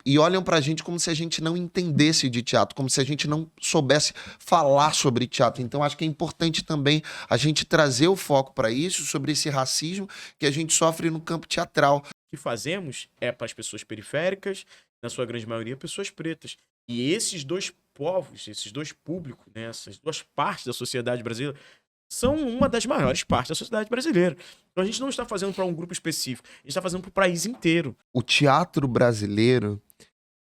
e olham pra gente como se a gente não entendesse de teatro, como se a gente não soubesse falar sobre teatro. Então acho que é importante também a gente trazer o foco para isso, sobre esse racismo que a gente sofre no campo teatral. Que fazemos é para as pessoas periféricas, na sua grande maioria, pessoas pretas. E esses dois povos, esses dois públicos, né, essas duas partes da sociedade brasileira, são uma das maiores partes da sociedade brasileira. Então a gente não está fazendo para um grupo específico, a gente está fazendo para o país inteiro. O teatro brasileiro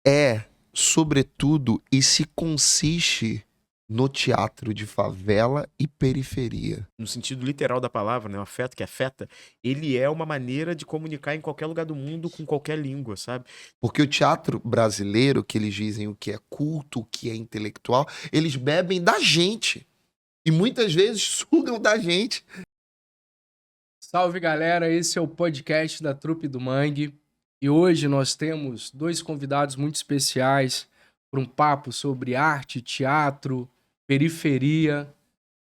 é, sobretudo, e se consiste no teatro de favela e periferia. No sentido literal da palavra, né, o afeto que afeta, ele é uma maneira de comunicar em qualquer lugar do mundo com qualquer língua, sabe? Porque o teatro brasileiro, que eles dizem o que é culto, o que é intelectual, eles bebem da gente. E muitas vezes sugam da gente. Salve, galera, esse é o podcast da Trupe do Mangue e hoje nós temos dois convidados muito especiais para um papo sobre arte, teatro, periferia,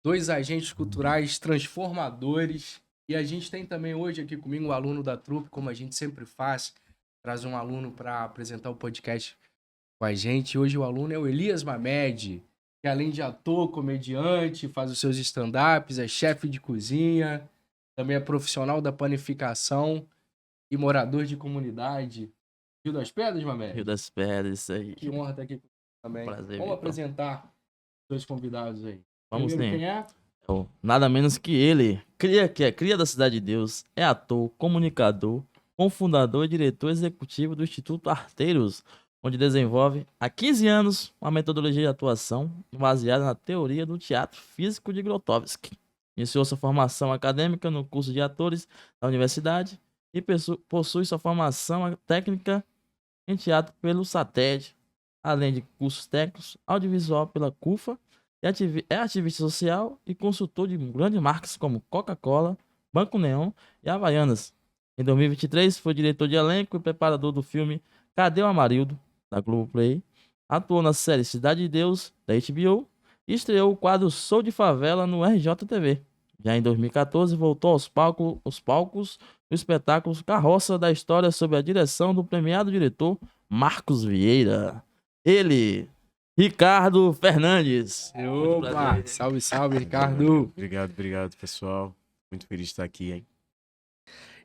dois agentes culturais transformadores. E a gente tem também hoje aqui comigo um aluno da Trupe, como a gente sempre faz, traz um aluno para apresentar o podcast com a gente. Hoje o aluno é o Elias Mamed, que além de ator, comediante, faz os seus stand-ups, é chefe de cozinha, também é profissional da panificação e morador de comunidade. Rio das Pedras, Mamed? Rio das Pedras, isso aí. Que honra estar aqui com você também. Prazer, Vamos Vitor. apresentar os dois convidados aí. Vamos Primeiro, sim. quem é? Então, nada menos que ele, que é cria da Cidade de Deus, é ator, comunicador, cofundador e diretor executivo do Instituto Arteiros, onde desenvolve há 15 anos uma metodologia de atuação baseada na teoria do teatro físico de Grotowski. Iniciou sua formação acadêmica no curso de atores da universidade e possui sua formação técnica em teatro pelo SATED, além de cursos técnicos audiovisual pela CUFA, é ativista social e consultor de grandes marcas como Coca-Cola, Banco Neon e Havaianas. Em 2023, foi diretor de elenco e preparador do filme Cadê o Amarildo, da Globoplay. Atuou na série Cidade de Deus, da HBO, e estreou o quadro Sou de Favela no RJTV. Já em 2014, voltou aos palcos do espetáculo Carroça da História sob a direção do premiado diretor Marcos Vieira. Ele, Ricardo Fernandes. Muito Opa! prazer. Salve, salve, Ricardo! Obrigado, pessoal. Muito feliz de estar aqui, hein?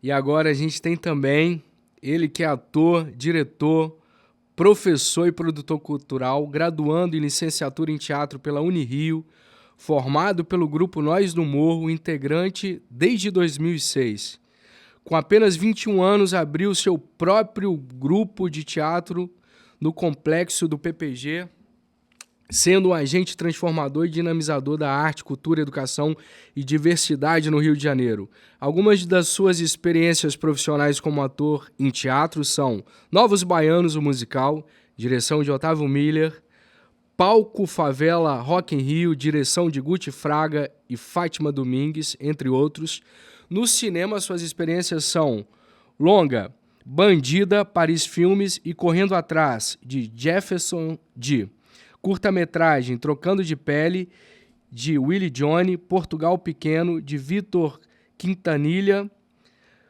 E agora a gente tem também ele que é ator, diretor, professor e produtor cultural, graduando em licenciatura em teatro pela Unirio, formado pelo grupo Nós no Morro, integrante desde 2006. Com apenas 21 anos, abriu seu próprio grupo de teatro no complexo do PPG, sendo um agente transformador e dinamizador da arte, cultura, educação e diversidade no Rio de Janeiro. Algumas das suas experiências profissionais como ator em teatro são Novos Baianos, o musical, direção de Otávio Miller, Palco Favela Rock in Rio, direção de Guti Fraga e Fátima Domingues, entre outros. No cinema, suas experiências são longa, Bandida, Paris Filmes e Correndo Atrás, de Jefferson D. Curta-metragem Trocando de Pele, de Willie Johnny, Portugal Pequeno, de Vitor Quintanilha.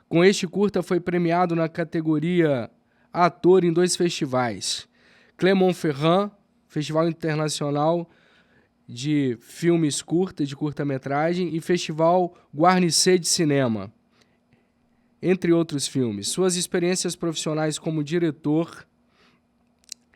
Com este curta foi premiado na categoria Ator em 2 festivais. Clermont-Ferrand, Festival Internacional de Filmes Curtas, de curta-metragem, e Festival Guarnicê de Cinema, entre outros filmes. Suas experiências profissionais como diretor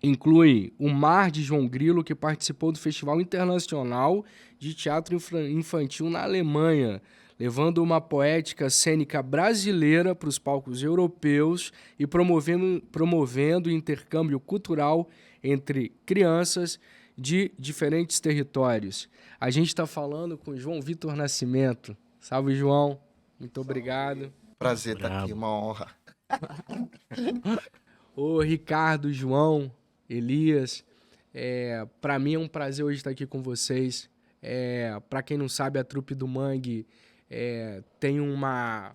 incluem O Mar, de João Grilo, que participou do Festival Internacional de Teatro Infantil na Alemanha, levando uma poética cênica brasileira para os palcos europeus e promovendo o intercâmbio cultural entre crianças de diferentes territórios. A gente está falando com João Vitor Nascimento. Salve, João. Muito obrigado. Prazer estar aqui, uma honra. Ô, Ricardo, João, Elias, para mim é um prazer hoje estar aqui com vocês. Para quem não sabe, a Trupe do Mangue tem uma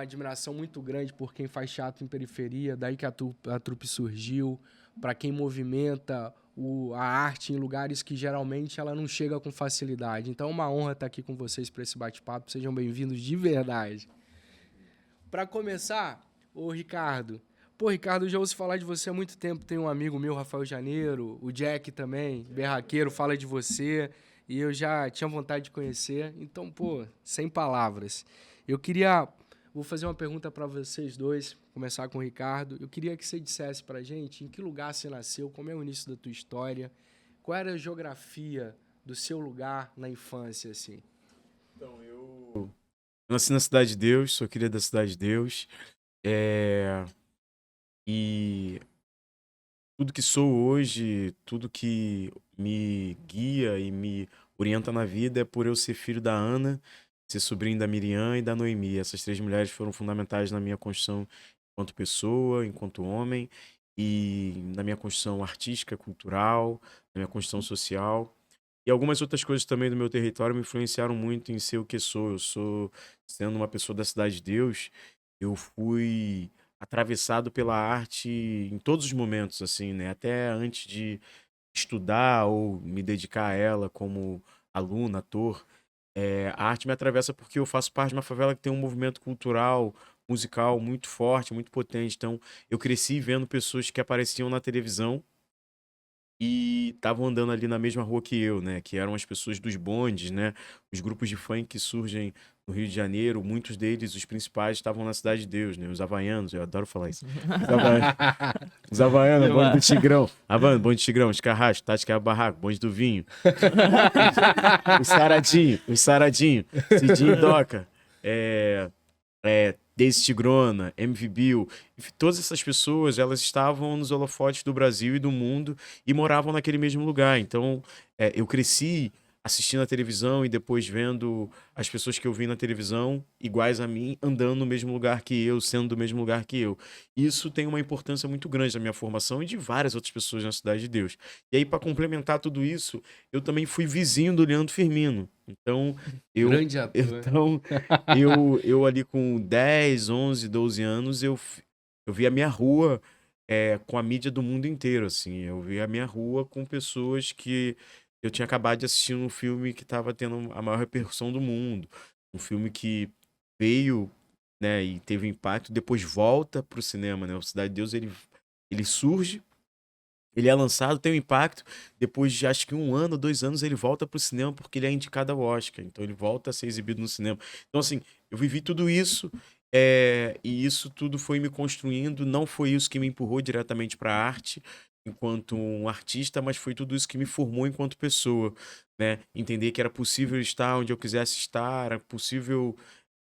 admiração muito grande por quem faz teatro em periferia, daí que a trupe surgiu, para quem movimenta a arte em lugares que geralmente ela não chega com facilidade. Então é uma honra estar aqui com vocês para esse bate-papo, sejam bem-vindos de verdade. Para começar, ô Ricardo, Pô, Ricardo, eu já ouço falar de você há muito tempo. Tem um amigo meu, Rafael Janeiro, o Jack também, berraqueiro, fala de você. E eu já tinha vontade de conhecer. Então, pô, sem palavras. Eu queria... Vou fazer uma pergunta para vocês dois, começar com o Ricardo. Eu queria que você dissesse pra gente em que lugar você nasceu, como é o início da tua história, qual era a geografia do seu lugar na infância, assim. Então, eu nasci na Cidade de Deus, sou cria da Cidade de Deus. E tudo que sou hoje, tudo que me guia e me orienta na vida é por eu ser filho da Ana, ser sobrinho da Miriam e da Noemi. Essas três mulheres foram fundamentais na minha construção enquanto pessoa, enquanto homem, e na minha construção artística, cultural, na minha construção social. E algumas outras coisas também do meu território me influenciaram muito em ser o que sou. Eu sou, sendo uma pessoa da Cidade de Deus, eu fui atravessado pela arte em todos os momentos, assim, né? Até antes de estudar ou me dedicar a ela como aluno, ator, a arte me atravessa porque eu faço parte de uma favela que tem um movimento cultural, musical muito forte, muito potente. Então, eu cresci vendo pessoas que apareciam na televisão e estavam andando ali na mesma rua que eu, né? Que eram as pessoas dos bondes, né? Os grupos de funk que surgem no Rio de Janeiro, muitos deles, os principais, estavam na Cidade de Deus, né? Os havaianos, eu adoro falar isso. Os havaianos, bonde do Tigrão. Havaiano, bonde do Tigrão, os Carrascos, Tática é Barraco, bonde do Vinho. Os Saradinho, Cidinho Doca. Daisy Tigrona, MV Bill, enfim, todas essas pessoas, elas estavam nos holofotes do Brasil e do mundo e moravam naquele mesmo lugar. Então, eu cresci assistindo a televisão e depois vendo as pessoas que eu vi na televisão, iguais a mim, andando no mesmo lugar que eu, sendo do mesmo lugar que eu. Isso tem uma importância muito grande na minha formação e de várias outras pessoas na Cidade de Deus. E aí, para complementar tudo isso, eu também fui vizinho do Leandro Firmino. Então, Grande ator. então eu ali com 10, 11, 12 anos, eu vi a minha rua com a mídia do mundo inteiro, assim. Eu vi a minha rua com pessoas que eu tinha acabado de assistir um filme que estava tendo a maior repercussão do mundo. Um filme que veio, né, e teve impacto, depois volta para o cinema, né? O Cidade de Deus, ele surge, ele é lançado, tem um impacto, depois de acho que 1 ano, 2 anos, ele volta pro cinema porque ele é indicado ao Oscar, então ele volta a ser exibido no cinema. Então, assim, eu vivi tudo isso, e isso tudo foi me construindo, não foi isso que me empurrou diretamente para a arte, enquanto um artista, mas foi tudo isso que me formou enquanto pessoa, né? Entender que era possível estar onde eu quisesse estar, era possível,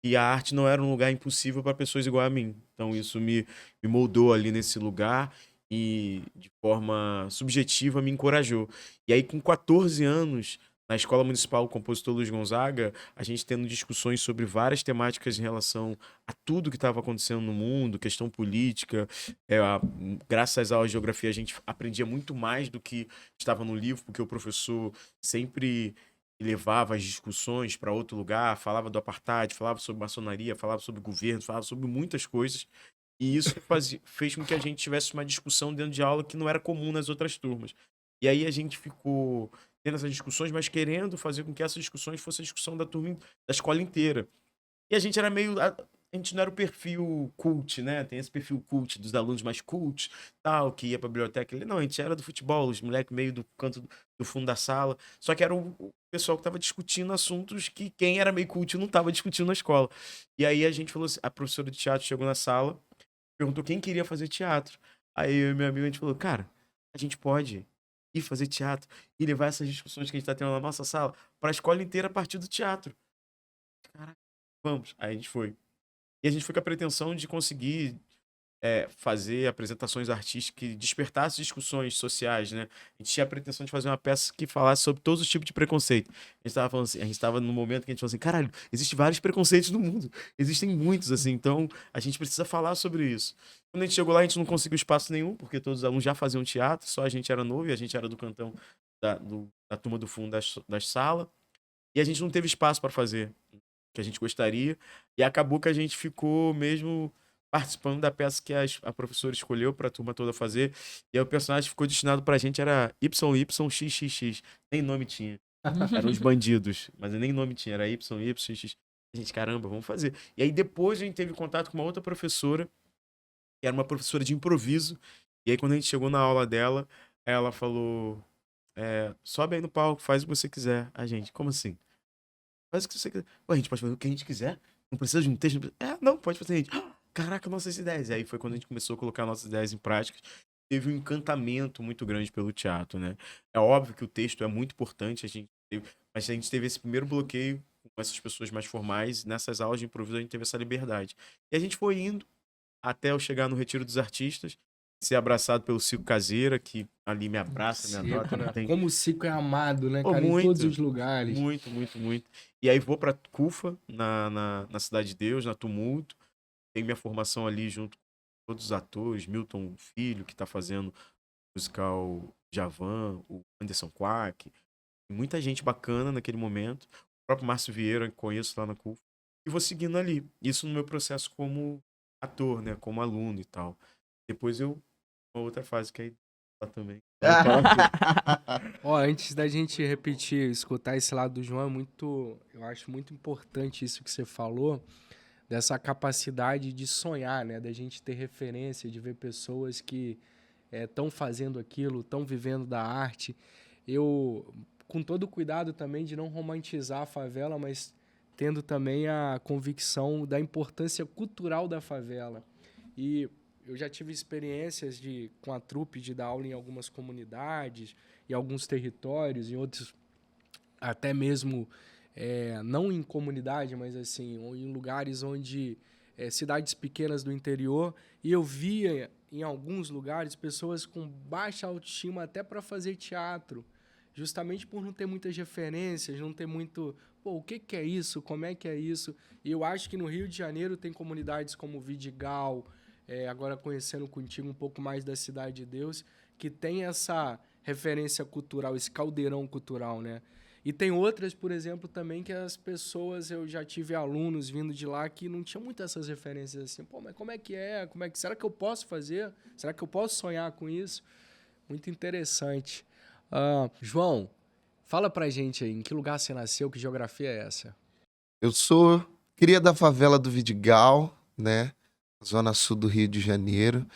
e a arte não era um lugar impossível para pessoas igual a mim. Então isso me moldou ali nesse lugar e de forma subjetiva me encorajou. E aí com 14 anos, na Escola Municipal Compositor Luiz Gonzaga, a gente tendo discussões sobre várias temáticas em relação a tudo que estava acontecendo no mundo, questão política. Graças às aulas de geografia, a gente aprendia muito mais do que estava no livro, porque o professor sempre levava as discussões para outro lugar, falava do apartheid, falava sobre maçonaria, falava sobre governo, falava sobre muitas coisas. E isso fez com que a gente tivesse uma discussão dentro de aula que não era comum nas outras turmas. E aí a gente ficou tendo essas discussões, mas querendo fazer com que essas discussões fossem a discussão da turma, da escola inteira. E a gente era meio... A gente não era o perfil cult, né? Tem esse perfil cult dos alunos mais cult, tal, que ia pra biblioteca. Não, a gente era do futebol, os moleques meio do canto do fundo da sala. Só que era o pessoal que tava discutindo assuntos que quem era meio cult não tava discutindo na escola. E aí a gente falou assim, a professora de teatro chegou na sala, perguntou quem queria fazer teatro. Aí eu e meu amigo, a gente falou, cara, a gente pode ir fazer teatro e levar essas discussões que a gente tá tendo na nossa sala pra escola inteira a partir do teatro. Caraca, vamos. Aí a gente foi. E a gente foi com a pretensão de conseguir fazer apresentações artísticas que despertassem discussões sociais, né? A gente tinha a pretensão de fazer uma peça que falasse sobre todos os tipos de preconceito. A gente tava falando assim, a gente tava num momento que a gente falou assim, caralho, existem vários preconceitos no mundo. Existem muitos, assim, então a gente precisa falar sobre isso. Quando a gente chegou lá, a gente não conseguiu espaço nenhum, porque todos os alunos já faziam teatro, só a gente era novo e a gente era do cantão da turma do fundo da sala. E a gente não teve espaço para fazer o que a gente gostaria. E acabou que a gente ficou mesmo participando da peça que a professora escolheu para a turma toda fazer. E aí o personagem que ficou destinado pra gente era YYXXX. Nem nome tinha. Eram os bandidos, mas nem nome tinha. Era YYXX. A gente, caramba, vamos fazer. E aí depois a gente teve contato com uma outra professora que era uma professora de improviso. E aí, quando a gente chegou na aula dela, ela falou: sobe aí no palco, faz o que você quiser. A gente, como assim? Faz o que você quiser. Ué, a gente pode fazer o que a gente quiser? Não precisa de um texto? Não, pode fazer. A gente, caraca, nossas ideias. E aí foi quando a gente começou a colocar nossas ideias em prática. Teve um encantamento muito grande pelo teatro, né? É óbvio que o texto é muito importante, mas a gente teve esse primeiro bloqueio com essas pessoas mais formais. Nessas aulas de improviso a gente teve essa liberdade. E a gente foi indo até eu chegar no Retiro dos Artistas, ser abraçado pelo Cico Caseira, que ali me abraça, me Cico, adota. né? Não tem... Como o Cico é amado, né, Pô, cara? Em muito, todos os lugares. muito, muito, muito. E aí vou pra Cufa, na Cidade de Deus, na Tumulto. Tenho minha formação ali junto com todos os atores, Milton Filho, que tá fazendo o musical Djavan, o Anderson Quack, muita gente bacana naquele momento. O próprio Márcio Vieira, que conheço lá na Cufa. E vou seguindo ali. Isso no meu processo como ator, né? Como aluno e tal. Depois uma outra fase que aí lá também. Ó, antes da gente repetir, escutar esse lado do João, eu acho muito importante isso que você falou, dessa capacidade de sonhar, né? Da gente ter referência, de ver pessoas que estão fazendo aquilo, estão vivendo da arte. Eu, com todo o cuidado também de não romantizar a favela, mas tendo também a convicção da importância cultural da favela. E eu já tive experiências com a trupe de dar aula em algumas comunidades, em alguns territórios, em outros até mesmo não em comunidade, mas assim, em lugares onde cidades pequenas do interior, e eu via em alguns lugares pessoas com baixa autoestima até para fazer teatro, justamente por não ter muitas referências, não ter muito, pô, o que é isso, como é que é isso? E eu acho que no Rio de Janeiro tem comunidades como Vidigal, agora conhecendo contigo um pouco mais da Cidade de Deus, que tem essa referência cultural, esse caldeirão cultural, né? E tem outras, por exemplo, também que as pessoas, eu já tive alunos vindo de lá que não tinham muitas essas referências assim. Pô, mas como é que é? Será que eu posso fazer? Será que eu posso sonhar com isso? Muito interessante. João, fala pra gente aí, em que lugar você nasceu, que geografia é essa? Eu sou cria da favela do Vidigal, né? Zona sul do Rio de Janeiro.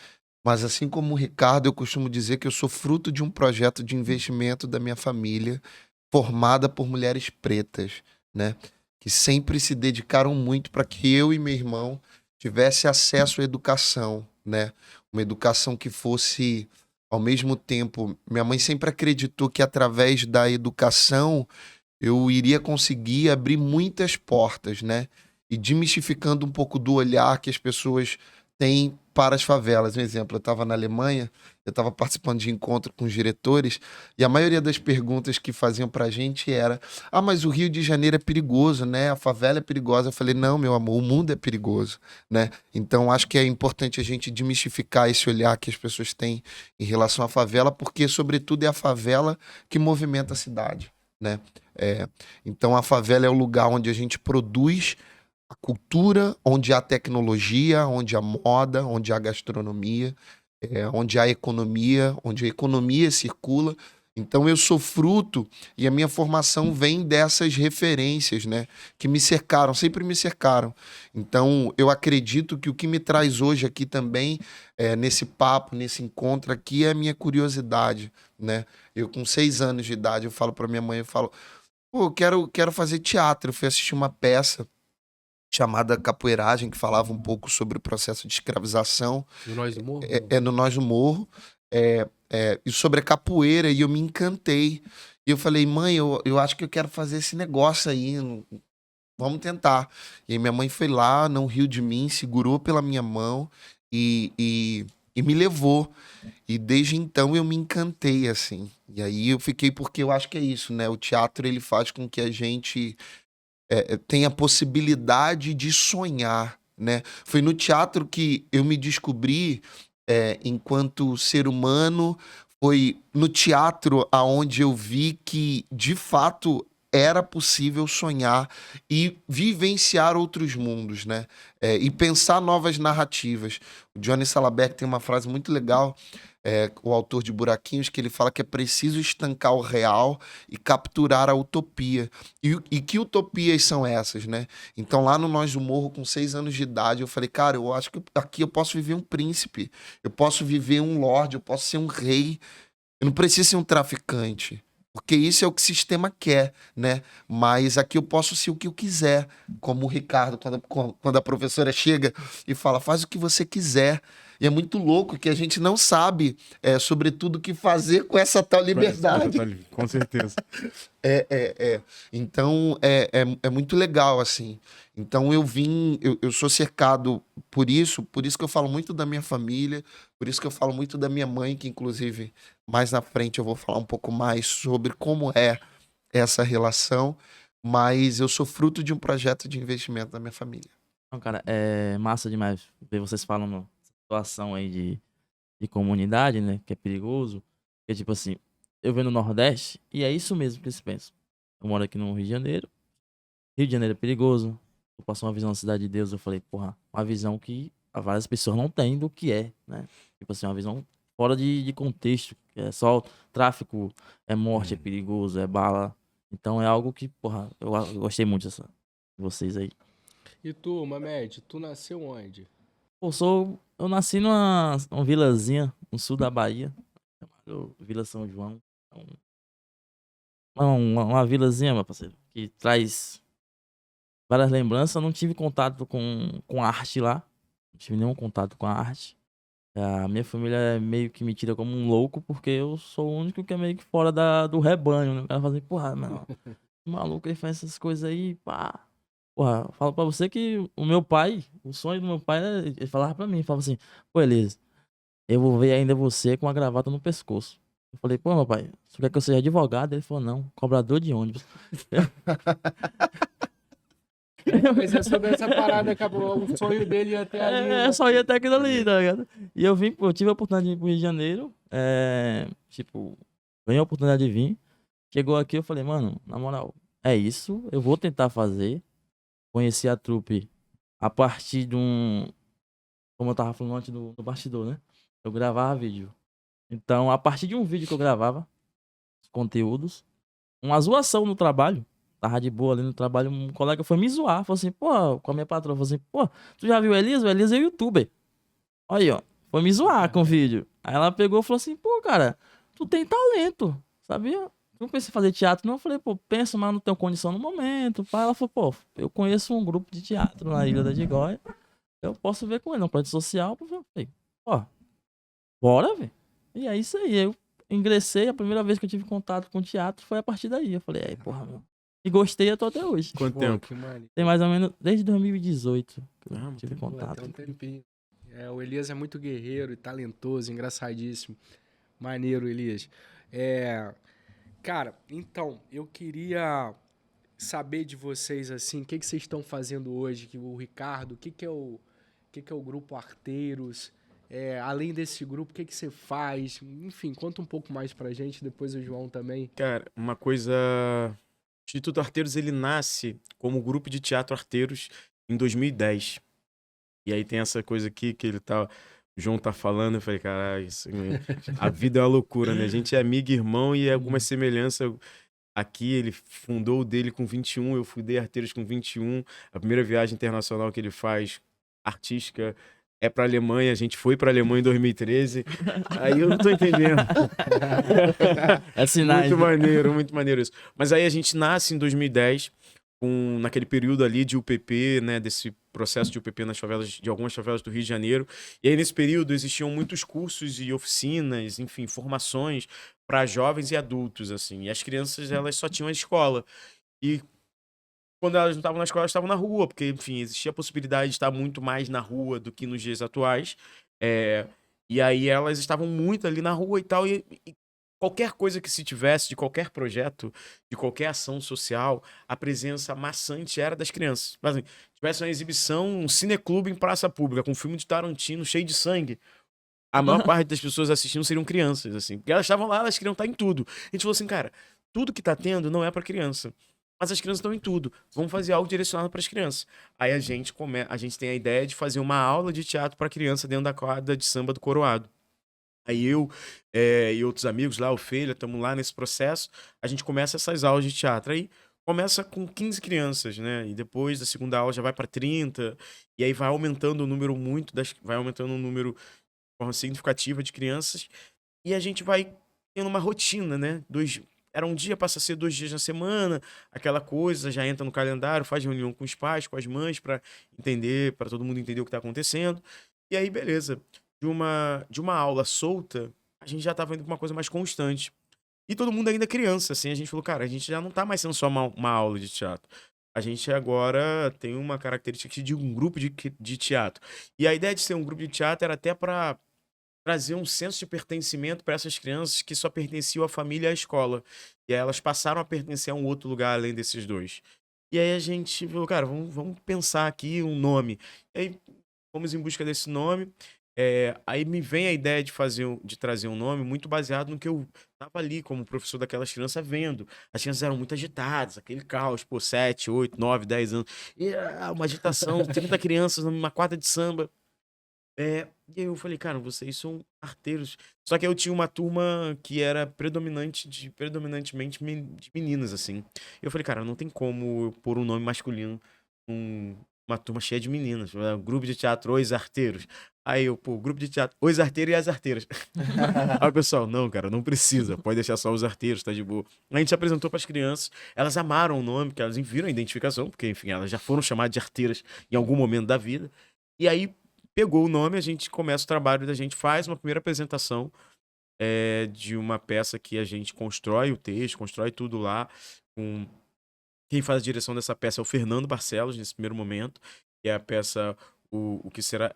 Mas assim como o Ricardo, eu costumo dizer que eu sou fruto de um projeto de investimento da minha família, formada por mulheres pretas, né? Que sempre se dedicaram muito para que eu e meu irmão tivesse acesso à educação, né? Uma educação que fosse, ao mesmo tempo, minha mãe sempre acreditou que através da educação eu iria conseguir abrir muitas portas, né? E demistificando um pouco do olhar que as pessoas têm para as favelas. Um exemplo, eu estava na Alemanha, eu estava participando de encontro com os diretores, e a maioria das perguntas que faziam para a gente era: mas o Rio de Janeiro é perigoso, né? A favela é perigosa. Eu falei: não, meu amor, o mundo é perigoso, né? Então, acho que é importante a gente demistificar esse olhar que as pessoas têm em relação à favela, porque, sobretudo, é a favela que movimenta a cidade, né? Então, a favela é o lugar onde a gente produz a cultura, onde há tecnologia, onde há moda, onde há gastronomia, onde há economia, onde a economia circula. Então eu sou fruto e a minha formação vem dessas referências, né, que me cercaram, sempre me cercaram. Então eu acredito que o que me traz hoje aqui também, nesse papo, nesse encontro aqui, é a minha curiosidade, né? Eu com 6 anos de idade, eu falo para minha mãe, eu falo: pô, eu quero fazer teatro. Eu fui assistir uma peça chamada Capoeiragem, que falava um pouco sobre o processo de escravização. No Nós do Morro? No Nós do Morro. E sobre a capoeira, e eu me encantei. E eu falei: mãe, eu acho que eu quero fazer esse negócio aí, vamos tentar. E aí minha mãe foi lá, não riu de mim, segurou pela minha mão e me levou. E desde então eu me encantei, assim. E aí eu fiquei, porque eu acho que é isso, né? O teatro, ele faz com que a gente tem a possibilidade de sonhar, né? Foi no teatro que eu me descobri enquanto ser humano. Foi no teatro aonde eu vi que, de fato, era possível sonhar e vivenciar outros mundos, né? E pensar novas narrativas. O Johnny Salabert tem uma frase muito legal, o autor de Buraquinhos, que ele fala que é preciso estancar o real e capturar a utopia. E que utopias são essas, né? Então, lá no Nós do Morro, com 6 anos de idade, eu falei, cara, eu acho que aqui eu posso viver um príncipe, eu posso viver um lorde, eu posso ser um rei, eu não preciso ser um traficante. Porque isso é o que o sistema quer, né? Mas aqui eu posso ser o que eu quiser. Como o Ricardo, quando a professora chega e fala, faz o que você quiser. E é muito louco que a gente não sabe, sobretudo, o que fazer com essa tal liberdade. Com certeza. Então, é muito legal, assim. Então, eu sou cercado por isso que eu falo muito da minha família, por isso que eu falo muito da minha mãe, que inclusive, mais na frente eu vou falar um pouco mais sobre como é essa relação, mas eu sou fruto de um projeto de investimento da minha família. Não, cara, é massa demais ver vocês falando situação aí de comunidade, né, que é perigoso. Porque, tipo assim, eu venho no Nordeste e é isso mesmo que eles pensam. Eu moro aqui no Rio de Janeiro. Rio de Janeiro é perigoso. Eu passo uma visão da Cidade de Deus, eu falei, porra, uma visão que várias pessoas não têm do que é, né? Tipo assim, uma visão fora de contexto. É só tráfico, é morte, é perigoso, é bala. Então é algo que, porra, eu gostei muito de vocês aí. E tu, Mamed, tu nasceu onde? Pô, eu nasci numa vilazinha no sul da Bahia, chamada Vila São João. Uma vilazinha, meu parceiro, que traz várias lembranças. Eu não tive contato com arte lá. Não tive nenhum contato com a arte. A minha família meio que me tira como um louco, porque eu sou o único que é meio que fora do rebanho, né? O cara fala assim, porra, mano, o maluco ele faz essas coisas aí, pá. Porra, eu falo pra você que o meu pai, o sonho do meu pai, ele falava pra mim, falava assim, pô, Elias, eu vou ver ainda você com a gravata no pescoço. Eu falei, pô, meu pai, você quer que eu seja advogado? Ele falou, não, cobrador de ônibus. Mas é sobre essa parada, acabou o sonho dele ia até ali. É, só ia até aquilo ali, tá ligado? E eu tive a oportunidade de ir pro Rio de Janeiro, tipo, ganhei a oportunidade de vir. Chegou aqui, eu falei, mano, na moral, é isso, eu vou tentar fazer. Conheci a trupe a partir de como eu tava falando antes do bastidor, né? Eu gravava vídeo. Então, a partir de um vídeo que eu gravava, os conteúdos, uma zoação no trabalho, tava de boa ali no trabalho, um colega foi me zoar, falou assim, pô, com a minha patroa, falou assim, pô, tu já viu o Elias? O Elias é youtuber. Olha aí, ó, foi me zoar com o vídeo. Aí ela pegou e falou assim, pô, cara, tu tem talento, sabia? Não pensei em fazer teatro, não. Eu falei, pô, penso, mas não tenho condição no momento. Ela falou, pô, eu conheço um grupo de teatro na Ilha da Digóia. Eu posso ver com ele, um projeto social. Eu falei, ó, bora, velho. E é isso aí. Eu ingressei, a primeira vez que eu tive contato com teatro foi a partir daí. Eu falei, aí, porra, meu. E gostei, eu tô até hoje. Quanto tempo? Tem mais ou menos desde 2018 que eu Ah, tive Pô, contato. até um tempinho. O Elias é muito guerreiro e talentoso, engraçadíssimo. Maneiro, Elias. Cara, então, eu queria saber de vocês, assim, o que vocês estão fazendo hoje, que o Ricardo, o que é o Grupo Arteiros, além desse grupo, o que você faz, enfim, conta um pouco mais pra gente, depois o João também. Cara, uma coisa... O Instituto Arteiros, ele nasce como grupo de teatro Arteiros em 2010. E aí tem essa coisa aqui que o João tá falando, eu falei, caralho, a vida é uma loucura, né? A gente é amigo e irmão e alguma semelhança. Aqui ele fundou o dele com 21, eu fundei Arteiros com 21. A primeira viagem internacional que ele faz, artística, é pra Alemanha. A gente foi pra Alemanha em 2013. Aí eu não tô entendendo. É sinais. Muito maneiro isso. Mas aí a gente nasce em 2010, naquele período ali de UPP, né, desse processo de UPP nas favelas, de algumas favelas do Rio de Janeiro. E aí nesse período existiam muitos cursos e oficinas, enfim, formações para jovens e adultos, assim. E as crianças, elas só tinham a escola. E quando elas não estavam na escola, elas estavam na rua, porque, enfim, existia a possibilidade de estar muito mais na rua do que nos dias atuais. E aí elas estavam muito ali na rua e tal, e qualquer coisa que se tivesse, de qualquer projeto, de qualquer ação social, a presença maçante era das crianças. Mas, assim, tivesse uma exibição, um cineclube em praça pública, com um filme de Tarantino cheio de sangue, a maior parte das pessoas assistindo seriam crianças, assim. Porque elas estavam lá, elas queriam estar em tudo. A gente falou assim, cara, tudo que tá tendo não é pra criança. Mas as crianças estão em tudo. Vamos fazer algo direcionado para as crianças. Aí a gente tem a ideia de fazer uma aula de teatro para criança dentro da quadra de samba do Coroado. Aí eu e outros amigos lá, o Feira, estamos lá nesse processo. A gente começa essas aulas de teatro. Aí começa com 15 crianças, né? E depois da segunda aula já vai para 30. E aí vai aumentando o número vai aumentando o número de forma significativa de crianças. E a gente vai tendo uma rotina, né? Era um dia, passa a ser 2 dias na semana, aquela coisa, já entra no calendário, faz reunião com os pais, com as mães, para todo mundo entender o que está acontecendo. E aí, beleza. De uma aula solta, a gente já estava indo para uma coisa mais constante. E todo mundo ainda criança, assim, a gente falou, cara, a gente já não tá mais sendo só uma aula de teatro. A gente agora tem uma característica de um grupo de teatro. E a ideia de ser um grupo de teatro era até para trazer um senso de pertencimento para essas crianças que só pertenciam à família e à escola. E aí elas passaram a pertencer a um outro lugar além desses dois. E aí a gente falou, cara, vamos pensar aqui um nome. E aí fomos em busca desse nome. Aí me vem a ideia de trazer um nome muito baseado no que eu estava ali como professor daquelas crianças vendo. As crianças eram muito agitadas, aquele caos, 7, 8, 9, 10 anos. E uma agitação, 30 crianças numa quadra de samba. E aí eu falei, cara, vocês são arteiros. Só que eu tinha uma turma que era predominantemente de meninas, assim. Eu falei, cara, não tem como eu pôr um nome masculino uma turma cheia de meninas. Grupo de teatro Os Arteiros. Aí eu, grupo de teatro Os Arteiros e as Arteiras. Aí o pessoal, não, cara, não precisa. Pode deixar só Os Arteiros, tá de boa. A gente apresentou para as crianças. Elas amaram o nome, porque elas viram a identificação, porque, enfim, elas já foram chamadas de arteiras em algum momento da vida. E aí pegou o nome, a gente começa o trabalho da gente, faz uma primeira apresentação de uma peça que a gente constrói o texto, constrói tudo lá. Quem faz a direção dessa peça é o Fernando Barcelos, nesse primeiro momento, que é a peça O que será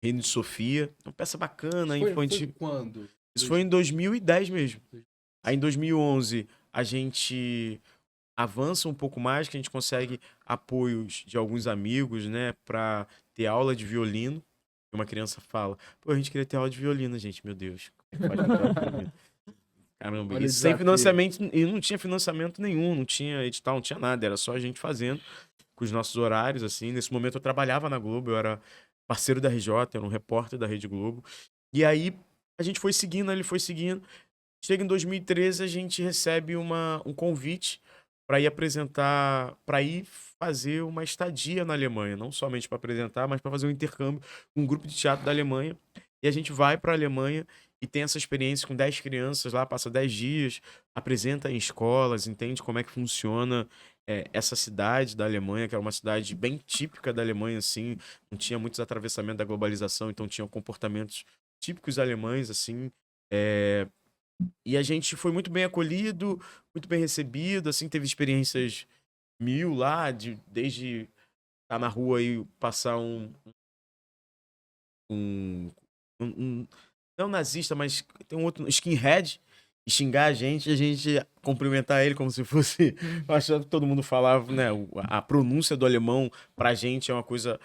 Reino de Sofia. É uma peça bacana, infantil. Foi quando? Isso foi em 2010 mesmo. Aí em 2011 a gente avança um pouco mais, que a gente consegue apoios de alguns amigos, né, para ter aula de violino. Uma criança fala, a gente queria ter aula de violino, gente, meu Deus. Como é que faz pra ter aula de violino? Caramba, Olha e o sem desafio. financiamento, e não tinha financiamento nenhum, não tinha edital, não tinha nada, era só a gente fazendo com os nossos horários, assim. Nesse momento eu trabalhava na Globo, eu era parceiro da RJ, era um repórter da Rede Globo. E aí a gente foi seguindo, ele foi seguindo. Chega em 2013, a gente recebe um convite para ir apresentar, para ir fazer uma estadia na Alemanha, não somente para apresentar, mas para fazer um intercâmbio com um grupo de teatro da Alemanha. E a gente vai para a Alemanha e tem essa experiência com 10 crianças lá, passa 10 dias, apresenta em escolas, entende como é que funciona essa cidade da Alemanha, que era uma cidade bem típica da Alemanha, assim, não tinha muitos atravessamentos da globalização, então tinha comportamentos típicos alemães, assim. E a gente foi muito bem acolhido, muito bem recebido, assim, teve experiências mil lá, desde estar na rua e passar não nazista, mas tem um outro, skinhead, e xingar a gente cumprimentar ele como se fosse. Eu achava que todo mundo falava, né? A pronúncia do alemão pra gente é uma coisa.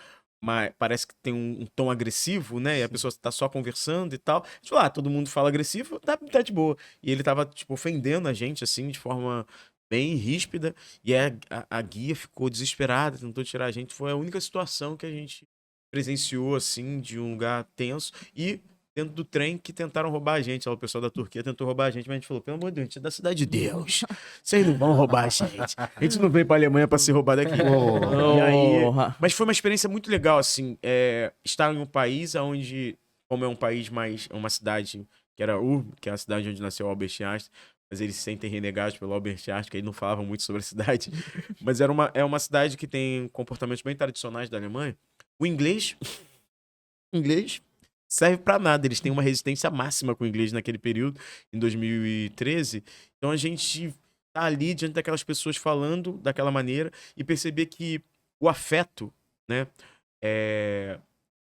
Parece que tem um tom agressivo, né? E a pessoa tá só conversando e tal. Tipo, todo mundo fala agressivo, tá de boa. E ele tava, tipo, ofendendo a gente, assim, de forma bem ríspida. E a guia ficou desesperada, tentou tirar a gente. Foi a única situação que a gente presenciou, assim, de um lugar tenso. E dentro do trem que tentaram roubar a gente. O pessoal da Turquia tentou roubar a gente, mas a gente falou, pelo amor de Deus, a gente é da cidade de Deus. Vocês não vão roubar a gente. A gente não veio pra Alemanha pra ser roubado aqui. E aí, mas foi uma experiência muito legal, assim, estar em um país onde, como é um país mais, uma cidade que era que é a cidade onde nasceu o Albert Einstein, mas eles se sentem renegados pelo Albert Einstein, que aí não falavam muito sobre a cidade. Mas é uma cidade que tem comportamentos bem tradicionais da Alemanha. O inglês serve pra nada. Eles têm uma resistência máxima com o inglês naquele período, em 2013. Então a gente tá ali diante daquelas pessoas falando daquela maneira e perceber que o afeto, né,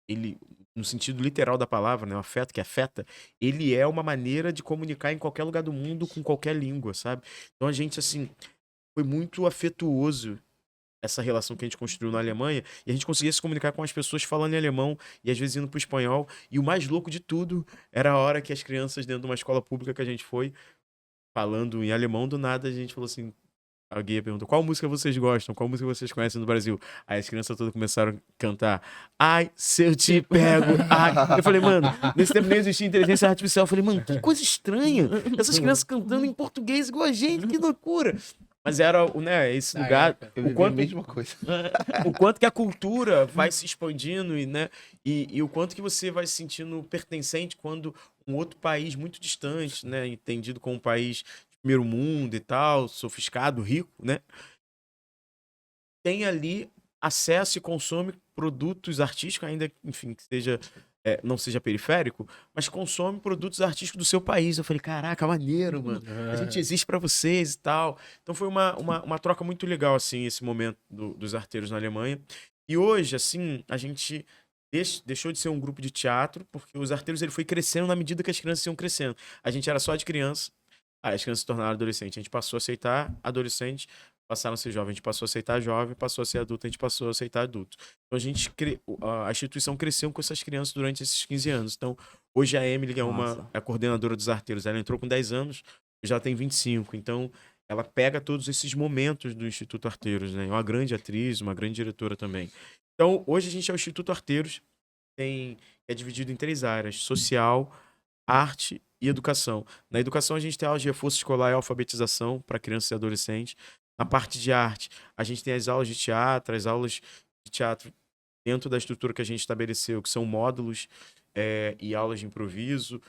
ele, no sentido literal da palavra, né, o afeto que afeta, ele é uma maneira de comunicar em qualquer lugar do mundo com qualquer língua, sabe? Então a gente, assim, foi muito afetuoso essa relação que a gente construiu na Alemanha, e a gente conseguia se comunicar com as pessoas falando em alemão, e às vezes indo pro espanhol, e o mais louco de tudo era a hora que as crianças dentro de uma escola pública que a gente foi, falando em alemão, do nada a gente falou assim, A guia perguntou, qual música vocês gostam? Qual música vocês conhecem do Brasil? Aí as crianças todas começaram a cantar, ai, se eu te pego, ai. Eu falei, mano, nesse tempo nem existia inteligência artificial. Eu falei, mano, que coisa estranha. Essas crianças cantando em português igual a gente, que loucura. Mas era, né, esse lugar, Eu vivi a mesma coisa. o quanto que a cultura vai se expandindo e, né, e o quanto que você vai se sentindo pertencente quando um outro país muito distante, né, entendido como um país de primeiro mundo e tal, sofisticado, rico, né, tem ali acesso e consome produtos artísticos, ainda, enfim, que seja, não seja periférico, mas consome produtos artísticos do seu país. Eu falei, caraca, maneiro, mano. A gente existe pra vocês e tal. Então foi uma troca muito legal, assim, esse momento dos arteiros na Alemanha. E hoje, assim, a gente deixou de ser um grupo de teatro, porque os arteiros ele foi crescendo na medida que as crianças iam crescendo. A gente era só de criança, aí as crianças se tornaram adolescentes. A gente passou a aceitar adolescente, passaram a ser jovem, a gente passou a aceitar jovem, passou a ser adulto, a gente passou a aceitar adulto. Então a instituição cresceu com essas crianças durante esses 15 anos. Então, hoje a Emily é a coordenadora dos arteiros. Ela entrou com 10 anos, já tem 25. Então, ela pega todos esses momentos do Instituto Arteiros, né? É uma grande atriz, uma grande diretora também. Então, hoje a gente é o Instituto Arteiros, é dividido em 3 áreas: social, arte e educação. Na educação, a gente tem aulas de reforço escolar e alfabetização para crianças e adolescentes. Na parte de arte, a gente tem as aulas de teatro, dentro da estrutura que a gente estabeleceu, que são módulos e aulas de improviso,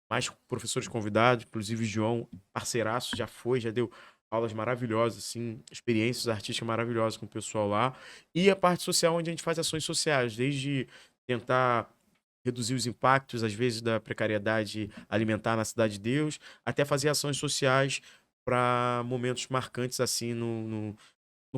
mais professores convidados, inclusive o João, parceiraço, já deu aulas maravilhosas, assim, experiências artísticas maravilhosas com o pessoal lá. E a parte social, onde a gente faz ações sociais, desde tentar reduzir os impactos, às vezes, da precariedade alimentar na Cidade de Deus, até fazer ações sociais para momentos marcantes, assim, no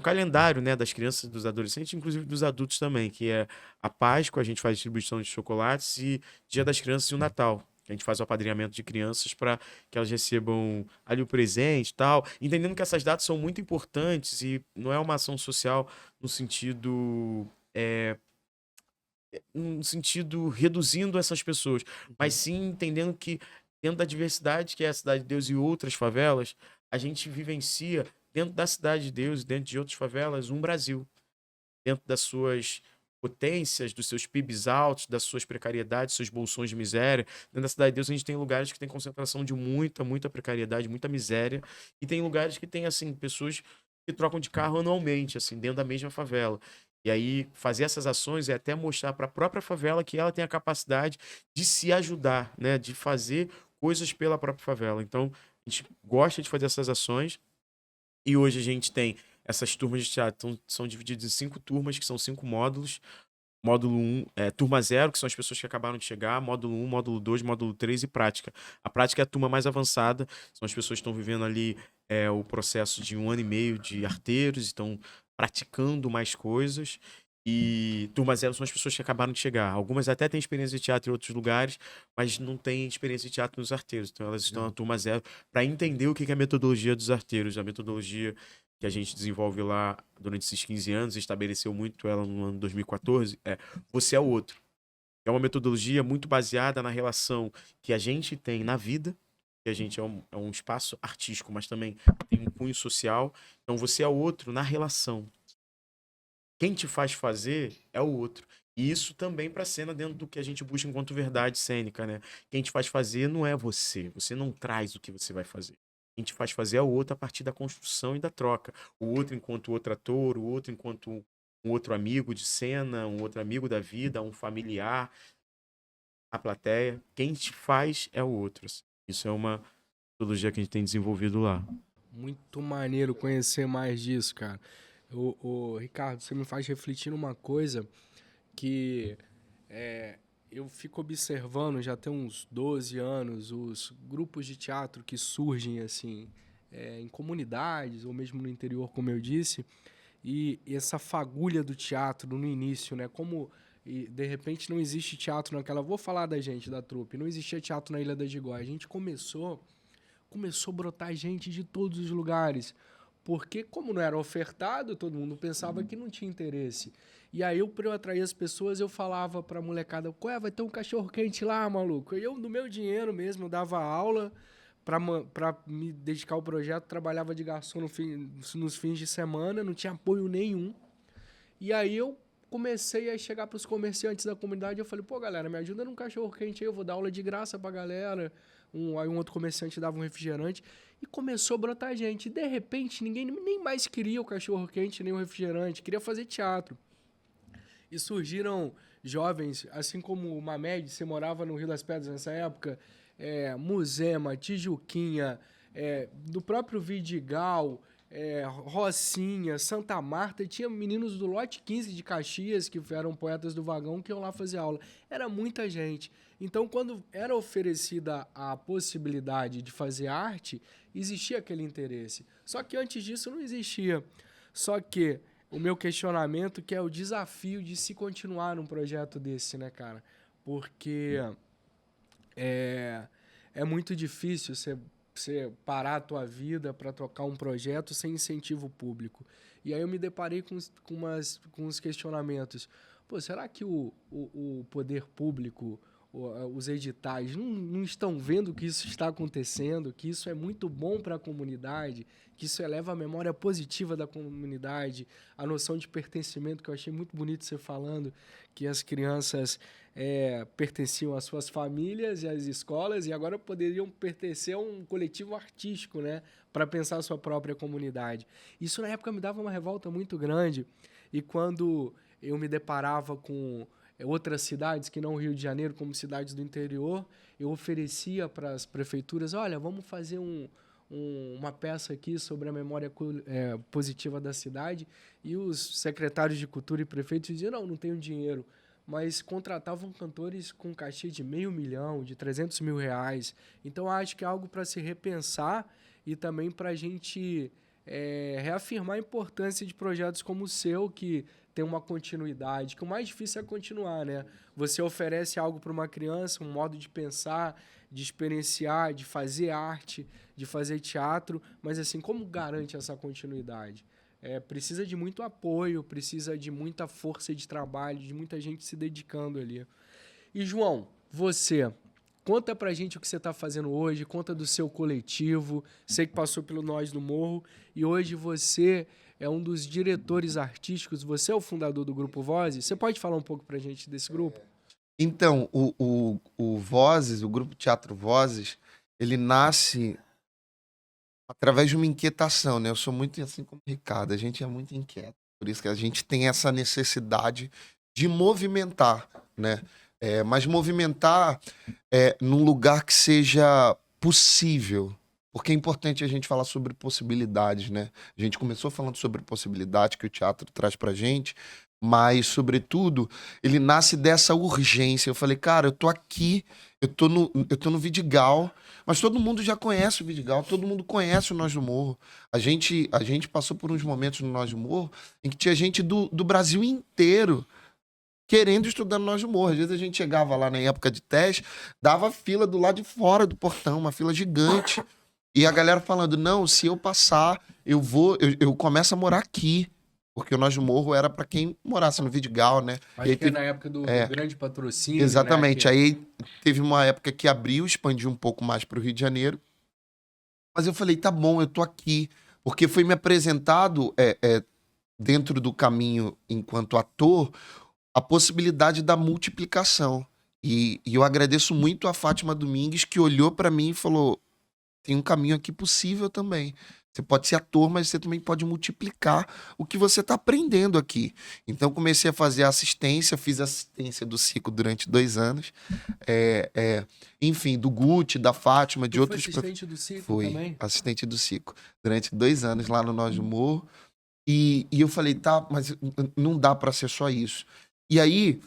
calendário, né, das crianças e dos adolescentes, inclusive dos adultos também, que é a Páscoa, a gente faz distribuição de chocolates, e Dia das Crianças e o Natal. A gente faz o apadrinhamento de crianças para que elas recebam ali o presente e tal, entendendo que essas datas são muito importantes e não é uma ação social no sentido reduzindo essas pessoas, mas sim entendendo que dentro da diversidade que é a Cidade de Deus e outras favelas, a gente vivencia dentro da Cidade de Deus e dentro de outras favelas um Brasil, dentro das suas potências, dos seus PIBs altos, das suas precariedades, seus bolsões de miséria. Dentro da Cidade de Deus a gente tem lugares que tem concentração de muita precariedade, muita miséria, e tem lugares que tem, assim, pessoas que trocam de carro anualmente, assim, dentro da mesma favela. E aí, fazer essas ações é até mostrar para a própria favela que ela tem a capacidade de se ajudar, né? De fazer coisas pela própria favela. Então, a gente gosta de fazer essas ações. E hoje a gente tem essas turmas de teatro, então, são divididas em 5 turmas, que são 5 módulos. Módulo 1, turma 0, que são as pessoas que acabaram de chegar. Módulo 1, módulo 2, módulo 3 e prática. A prática é a turma mais avançada, são as pessoas que estão vivendo ali o processo de 1 ano e meio de arteiros, estão praticando mais coisas. E turma 0 são as pessoas que acabaram de chegar. Algumas até têm experiência de teatro em outros lugares, mas não têm experiência de teatro nos arteiros. Então elas estão na turma 0 para entender o que é a metodologia dos arteiros. A metodologia que a gente desenvolve lá durante esses 15 anos, estabeleceu muito ela no ano 2014, Você é o Outro. É uma metodologia muito baseada na relação que a gente tem na vida, que a gente é um espaço artístico, mas também tem um cunho social. Então, você é o outro na relação. Quem te faz fazer é o outro. E isso também para a cena dentro do que a gente busca enquanto verdade cênica, né? Quem te faz fazer não é você. Você não traz o que você vai fazer. Quem te faz fazer é o outro a partir da construção e da troca. O outro enquanto outro ator, o outro enquanto um outro amigo de cena, um outro amigo da vida, um familiar, a plateia. Quem te faz é o outro. Assim. Isso é uma metodologia que a gente tem desenvolvido lá. Muito maneiro conhecer mais disso, cara. Ricardo, você me faz refletir numa coisa que eu fico observando já tem uns 12 anos os grupos de teatro que surgem assim em comunidades ou mesmo no interior, como eu disse, e essa fagulha do teatro no início, né? Como de repente não existe teatro naquela... Vou falar da gente, da trupe. Não existia teatro na Ilha da Gigóia. A gente começou a brotar gente de todos os lugares. Porque, como não era ofertado, todo mundo pensava que não tinha interesse. E aí, para eu atrair as pessoas, eu falava pra molecada, vai ter um cachorro-quente lá, maluco? E eu, do meu dinheiro mesmo, eu dava aula para me dedicar ao projeto, trabalhava de garçom nos fins de semana, não tinha apoio nenhum. E aí eu comecei a chegar para os comerciantes da comunidade, eu falei, pô, galera, me ajuda num cachorro-quente aí, eu vou dar aula de graça pra galera. Aí um outro comerciante dava um refrigerante. E começou a brotar gente. E, de repente, ninguém nem mais queria o cachorro-quente, nem o refrigerante. Queria fazer teatro. E surgiram jovens, assim como o Mamed, você morava no Rio das Pedras nessa época, Muzema, Tijuquinha, do próprio Vidigal, Rocinha, Santa Marta, e tinha meninos do lote 15 de Caxias, que eram poetas do vagão, que iam lá fazer aula. Era muita gente. Então, quando era oferecida a possibilidade de fazer arte, existia aquele interesse. Só que antes disso não existia. Só que o meu questionamento que é o desafio de se continuar num projeto desse, né, cara? Porque é muito difícil você parar a tua vida para tocar um projeto sem incentivo público. E aí eu me deparei com uns questionamentos. Pô, será que o poder público, os editais, não estão vendo que isso está acontecendo, que isso é muito bom para a comunidade, que isso eleva a memória positiva da comunidade, a noção de pertencimento, que eu achei muito bonito você falando, que as crianças pertenciam às suas famílias e às escolas e agora poderiam pertencer a um coletivo artístico, né, para pensar a sua própria comunidade. Isso na época me dava uma revolta muito grande, e quando eu me deparava com outras cidades que não o Rio de Janeiro, como cidades do interior, eu oferecia para as prefeituras, olha, vamos fazer uma peça aqui sobre a memória positiva da cidade, e os secretários de cultura e prefeitos diziam, não tenho dinheiro, mas contratavam cantores com cachê de R$500 mil, de R$300 mil. Então, acho que é algo para se repensar e também para a gente reafirmar a importância de projetos como o seu, que tem uma continuidade, que o mais difícil é continuar, né? Você oferece algo para uma criança, um modo de pensar, de experienciar, de fazer arte, de fazer teatro, mas assim, como garante essa continuidade? Precisa de muito apoio, precisa de muita força de trabalho, de muita gente se dedicando ali. E, João, você, conta pra gente o que você está fazendo hoje, conta do seu coletivo, sei que passou pelo Nós do Morro, e hoje você é um dos diretores artísticos, você é o fundador do Grupo Vozes. Você pode falar um pouco pra gente desse grupo? Então, o Vozes, o Grupo Teatro Vozes, ele nasce através de uma inquietação, né? Eu sou muito assim como o Ricardo, a gente é muito inquieto, por isso que a gente tem essa necessidade de movimentar, né? Mas movimentar num lugar que seja possível, porque é importante a gente falar sobre possibilidades, né? A gente começou falando sobre possibilidades que o teatro traz pra gente, mas, sobretudo, ele nasce dessa urgência. Eu falei, cara, eu tô aqui, eu tô no Vidigal, mas todo mundo já conhece o Vidigal, todo mundo conhece o Nós do Morro. A gente passou por uns momentos no Nós do Morro em que tinha gente do Brasil inteiro querendo estudar no Nós do Morro. Às vezes a gente chegava lá na época de teste, dava fila do lado de fora do portão, uma fila gigante. E a galera falando, não, se eu passar, eu começo a morar aqui. Porque o Nós do Morro era para quem morasse no Vidigal, né? Acho que na época do grande patrocínio. Exatamente. Né? Aí teve uma época que abriu, expandiu um pouco mais para o Rio de Janeiro. Mas eu falei, tá bom, eu tô aqui. Porque foi me apresentado, dentro do caminho enquanto ator, a possibilidade da multiplicação. E eu agradeço muito a Fátima Domingues, que olhou para mim e falou, tem um caminho aqui possível também. Você pode ser ator, mas você também pode multiplicar o que você está aprendendo aqui. Então, comecei a fazer assistência, fiz assistência do Cico durante 2 anos. Enfim, do Guti, da Fátima, de outros... Foi assistente do Cico Fui também? assistente do Cico. Durante 2 anos lá no Nós do Morro. E eu falei, tá, mas não dá para ser só isso. E aí,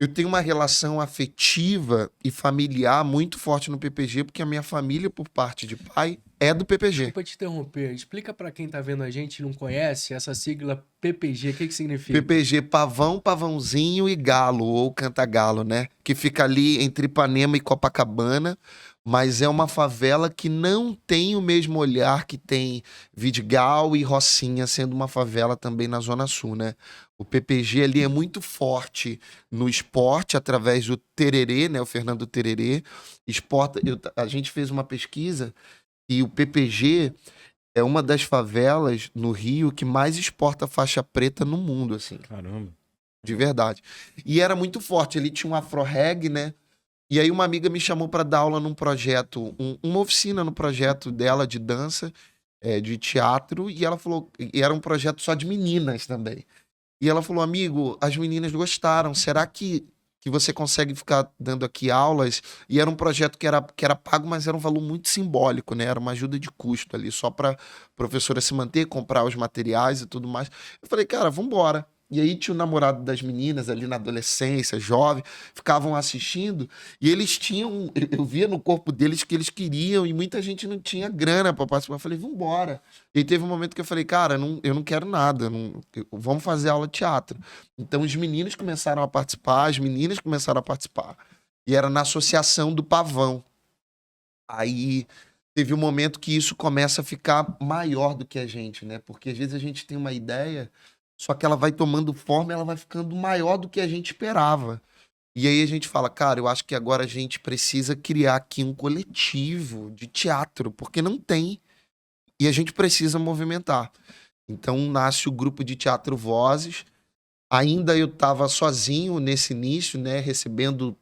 eu tenho uma relação afetiva e familiar muito forte no PPG, porque a minha família, por parte de pai, é do PPG. Desculpa te interromper. Explica para quem tá vendo a gente e não conhece essa sigla PPG, o que significa? PPG, Pavão, Pavãozinho e Galo, ou Cantagalo, né? Que fica ali entre Ipanema e Copacabana, mas é uma favela que não tem o mesmo olhar que tem Vidigal e Rocinha, sendo uma favela também na Zona Sul, né? O PPG ali é muito forte no esporte, através do Tererê, né? O Fernando Tererê. A gente fez uma pesquisa E o PPG é uma das favelas no Rio que mais exporta faixa preta no mundo, assim, Caramba. de verdade. E era muito forte, ele tinha um afro-reg, né? E aí uma amiga me chamou para dar aula num projeto, uma oficina no projeto dela de dança, de teatro, e ela falou, e era um projeto só de meninas também. E ela falou, amigo, as meninas gostaram, será que você consegue ficar dando aqui aulas? E era um projeto que era pago, mas era um valor muito simbólico, né? Era uma ajuda de custo ali, só para professora se manter, comprar os materiais e tudo mais. Eu falei, cara, vambora. E aí tinha o namorado das meninas ali na adolescência, jovem, ficavam assistindo, e eles tinham, eu via no corpo deles que eles queriam, e muita gente não tinha grana para participar. Eu falei, vambora. E teve um momento que eu falei, cara, eu não quero nada, vamos fazer aula de teatro. Então os meninos começaram a participar, as meninas começaram a participar. E era na Associação do Pavão. Aí teve um momento que isso começa a ficar maior do que a gente, né? Porque às vezes a gente tem uma ideia, só que ela vai tomando forma e ela vai ficando maior do que a gente esperava. E aí a gente fala, cara, eu acho que agora a gente precisa criar aqui um coletivo de teatro, porque não tem. E a gente precisa movimentar. Então nasce o grupo de teatro Vozes. Ainda eu estava sozinho nesse início, né, recebendo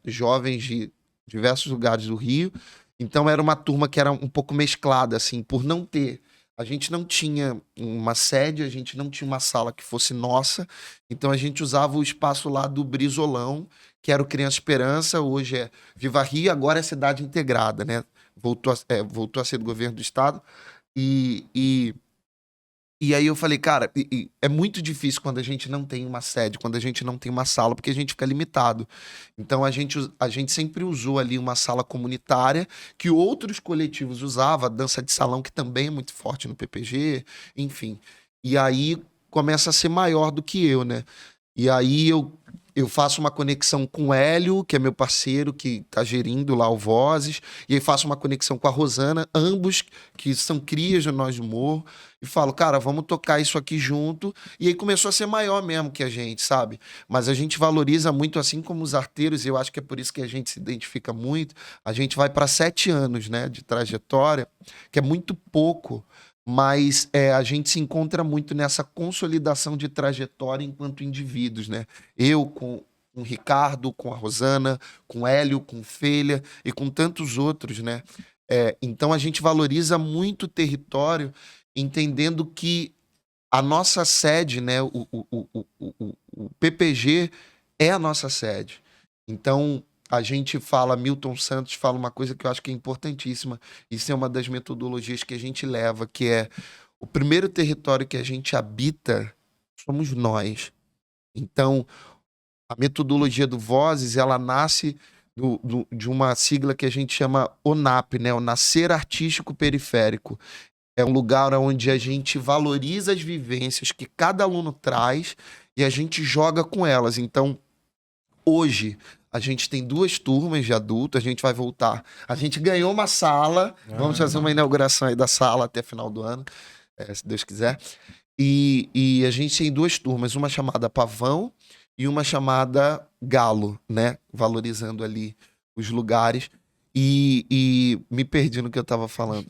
jovens de diversos lugares do Rio. Então era uma turma que era um pouco mesclada, assim, por não ter. A gente não tinha uma sede, a gente não tinha uma sala que fosse nossa. Então a gente usava o espaço lá do Brizolão, que era o Criança Esperança, hoje é Viva Rio, agora é Cidade Integrada, né? Voltou a ser do governo do estado. E aí eu falei, cara, é muito difícil quando a gente não tem uma sede, quando a gente não tem uma sala, porque a gente fica limitado. Então a gente sempre usou ali uma sala comunitária que outros coletivos usavam, a dança de salão, que também é muito forte no PPG, enfim. E aí começa a ser maior do que eu, né? E aí eu faço uma conexão com o Hélio, que é meu parceiro, que tá gerindo lá o Vozes, e aí faço uma conexão com a Rosana, ambos que são crias de Nós do Morro, e falo, cara, vamos tocar isso aqui junto. E aí começou a ser maior mesmo que a gente, sabe? Mas a gente valoriza muito, assim como os arteiros, e eu acho que é por isso que a gente se identifica muito. A gente vai para 7 anos, né, de trajetória, que é muito pouco, mas a gente se encontra muito nessa consolidação de trajetória enquanto indivíduos, né? Eu com o Ricardo, com a Rosana, com o Hélio, com o Felha e com tantos outros, né? Então a gente valoriza muito o território, entendendo que a nossa sede, né? O PPG é a nossa sede. Então a gente fala, Milton Santos fala uma coisa que eu acho que é importantíssima. Isso é uma das metodologias que a gente leva, que é o primeiro território que a gente habita somos nós. Então, a metodologia do Vozes, ela nasce de uma sigla que a gente chama ONAP, né? O Nascer Artístico Periférico. É um lugar onde a gente valoriza as vivências que cada aluno traz e a gente joga com elas. Então, hoje, a gente tem 2 turmas de adulto, a gente vai voltar. A gente ganhou uma sala, vamos fazer uma inauguração aí da sala até final do ano, se Deus quiser. E a gente tem 2 turmas, uma chamada Pavão e uma chamada Galo, né? Valorizando ali os lugares. E me perdi no que eu estava falando.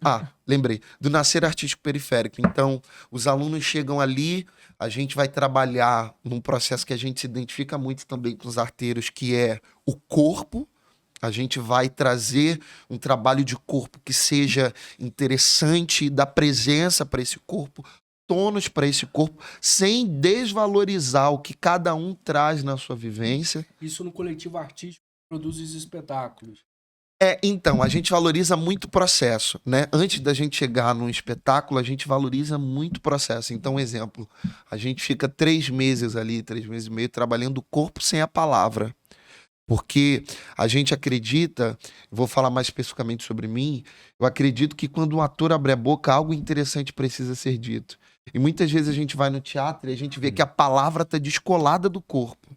Lembrei. Do Nascer Artístico Periférico. Então, os alunos chegam ali, a gente vai trabalhar num processo que a gente se identifica muito também com os arteiros, que é o corpo. A gente vai trazer um trabalho de corpo que seja interessante, dar presença para esse corpo, tônus para esse corpo, sem desvalorizar o que cada um traz na sua vivência. Isso no coletivo artístico produz os espetáculos. Então, a gente valoriza muito o processo, né? Antes da gente chegar num espetáculo, a gente valoriza muito o processo. Então, exemplo, a gente fica 3 meses ali, 3 meses e meio, trabalhando o corpo sem a palavra. Porque a gente acredita, vou falar mais especificamente sobre mim, eu acredito que quando um ator abre a boca, algo interessante precisa ser dito. E muitas vezes a gente vai no teatro e a gente vê que a palavra está descolada do corpo.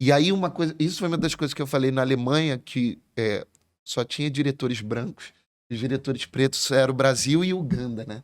E aí uma coisa, isso foi uma das coisas que eu falei na Alemanha, que só tinha diretores brancos, os diretores pretos eram o Brasil e Uganda, né?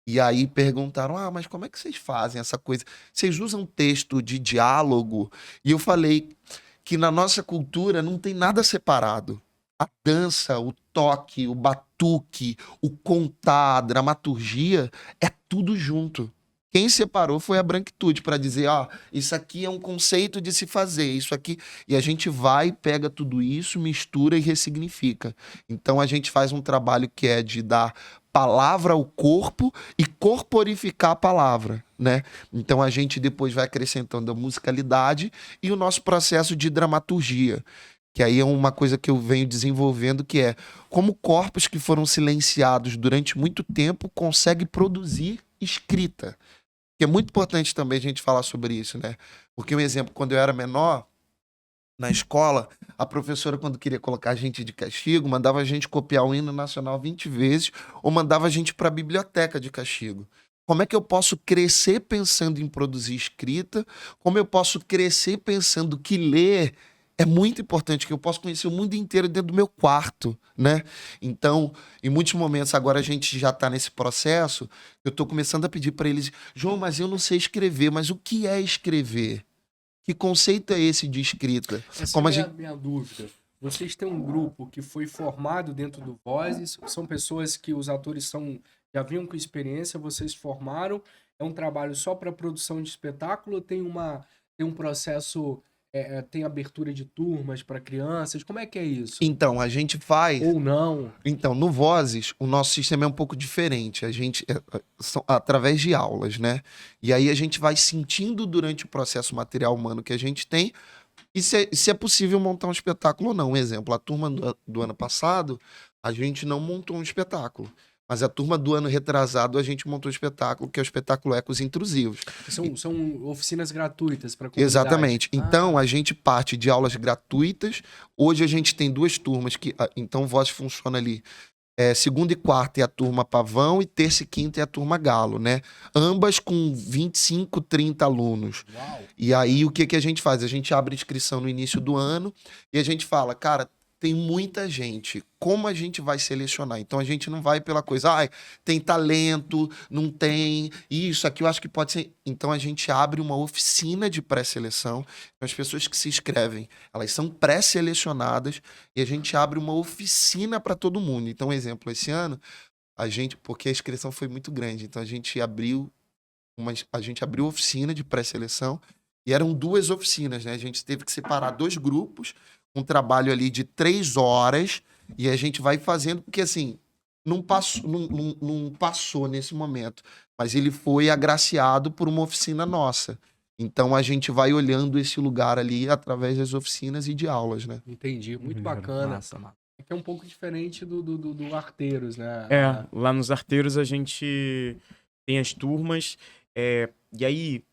E aí perguntaram, mas como é que vocês fazem essa coisa? Vocês usam texto de diálogo? E eu falei que na nossa cultura não tem nada separado. a dança, o toque, o batuque, o contar, a dramaturgia, é tudo junto. Quem separou foi a branquitude para dizer, ó, isso aqui é um conceito de se fazer, isso aqui. E a gente vai, pega tudo isso, mistura e ressignifica. Então a gente faz um trabalho que é de dar palavra ao corpo e corporificar a palavra, né? Então a gente depois vai acrescentando a musicalidade e o nosso processo de dramaturgia, que aí é uma coisa que eu venho desenvolvendo, que é como corpos que foram silenciados durante muito tempo conseguem produzir escrita. Que é muito importante também a gente falar sobre isso, né? Porque um exemplo, quando eu era menor, na escola, a professora, quando queria colocar a gente de castigo, mandava a gente copiar o hino nacional 20 vezes ou mandava a gente para a biblioteca de castigo. Como é que eu posso crescer pensando em produzir escrita? Como eu posso crescer pensando que ler é muito importante, que eu posso conhecer o mundo inteiro dentro do meu quarto, né? Então, em muitos momentos, agora a gente já está nesse processo, eu estou começando a pedir para eles, João, mas eu não sei escrever, mas o que é escrever? Que conceito é esse de escrita? Essa Como é a a gente... minha dúvida. Vocês têm um grupo que foi formado dentro do Vozes, são pessoas que os atores já vinham com experiência, vocês formaram, é um trabalho só para produção de espetáculo, ou tem um processo, tem abertura de turmas para crianças, como é que é isso? Então, a gente faz... Ou não? Então, no Vozes, o nosso sistema é um pouco diferente. A gente, são através de aulas, né? E aí a gente vai sentindo durante o processo material humano que a gente tem e se é possível montar um espetáculo ou não. Um exemplo, a turma do ano passado, a gente não montou um espetáculo. Mas a turma do ano retrasado, a gente montou um espetáculo, que é o espetáculo Ecos Intrusivos. São oficinas gratuitas para a comunidade. Exatamente. Então, a gente parte de aulas gratuitas. Hoje a gente tem duas turmas que... Então, Voz funciona ali. Segunda e quarta é a turma Pavão e terça e quinta é a turma Galo, né? Ambas com 25, 30 alunos. Uau. E aí, o que que a gente faz? A gente abre inscrição no início do ano e a gente fala, cara, tem muita gente. Como a gente vai selecionar? Então, a gente não vai pela coisa, tem talento, não tem, isso aqui eu acho que pode ser. Então, a gente abre uma oficina de pré-seleção. Então, as pessoas que se inscrevem, elas são pré-selecionadas e a gente abre uma oficina para todo mundo. Então, exemplo, esse ano, porque a inscrição foi muito grande, então a gente abriu oficina de pré-seleção e eram duas oficinas, né? A gente teve que separar dois grupos, um trabalho ali de 3 horas, e a gente vai fazendo, porque assim, não passou nesse momento, mas ele foi agraciado por uma oficina nossa. Então a gente vai olhando esse lugar ali através das oficinas e de aulas, né? Entendi, muito bacana. Massa, massa. É um pouco diferente do Arteiros, né? Lá nos Arteiros a gente tem as turmas, e aí,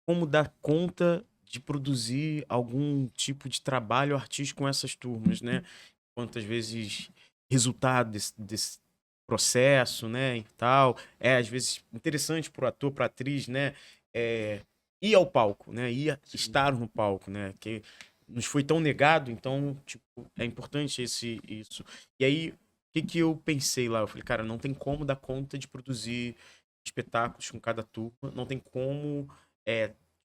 como dar conta de produzir algum tipo de trabalho artístico com essas turmas, né? Quantas vezes resultado desse processo, né, e tal, às vezes interessante pro ator, pra atriz, né, ir ao palco, né, estar no palco, né, que nos foi tão negado, então, tipo, é importante isso. E aí, o que eu pensei lá? Eu falei, cara, não tem como dar conta de produzir espetáculos com cada turma, não tem como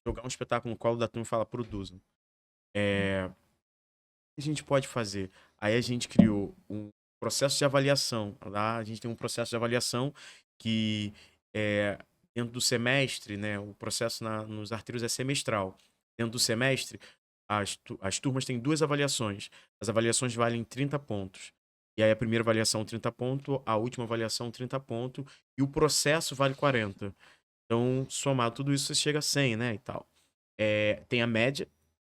jogar um espetáculo no colo da turma e falar, produzam. O que a gente pode fazer? Aí a gente criou um processo de avaliação. Lá a gente tem um processo de avaliação que dentro do semestre, né, o processo nos Arteiros é semestral. Dentro do semestre, as turmas têm 2 avaliações. As avaliações valem 30 pontos. E aí a primeira avaliação 30 pontos, a última avaliação 30 pontos e o processo vale 40. Então, somado tudo isso, você chega a 100, né, e tal. Tem a média,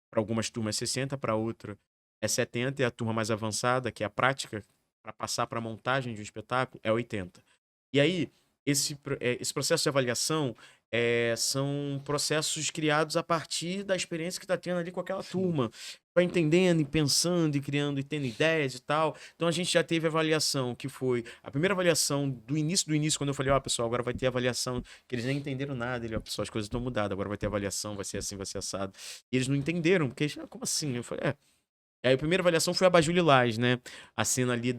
para algumas turmas 60, para outra é 70, e a turma mais avançada, que é a prática, para passar para a montagem de um espetáculo, é 80. E aí, esse processo de avaliação são processos criados a partir da experiência que está tendo ali com aquela turma. Vai entendendo e pensando e criando e tendo ideias e tal. Então a gente já teve avaliação, que foi a primeira avaliação do início, quando eu falei, pessoal, agora vai ter avaliação, que eles nem entenderam nada. Pessoal, as coisas estão mudadas, agora vai ter avaliação, vai ser assim, vai ser assado. E eles não entenderam, porque, como assim? Eu falei, E aí a primeira avaliação foi a Baju Lilás, né? A cena ali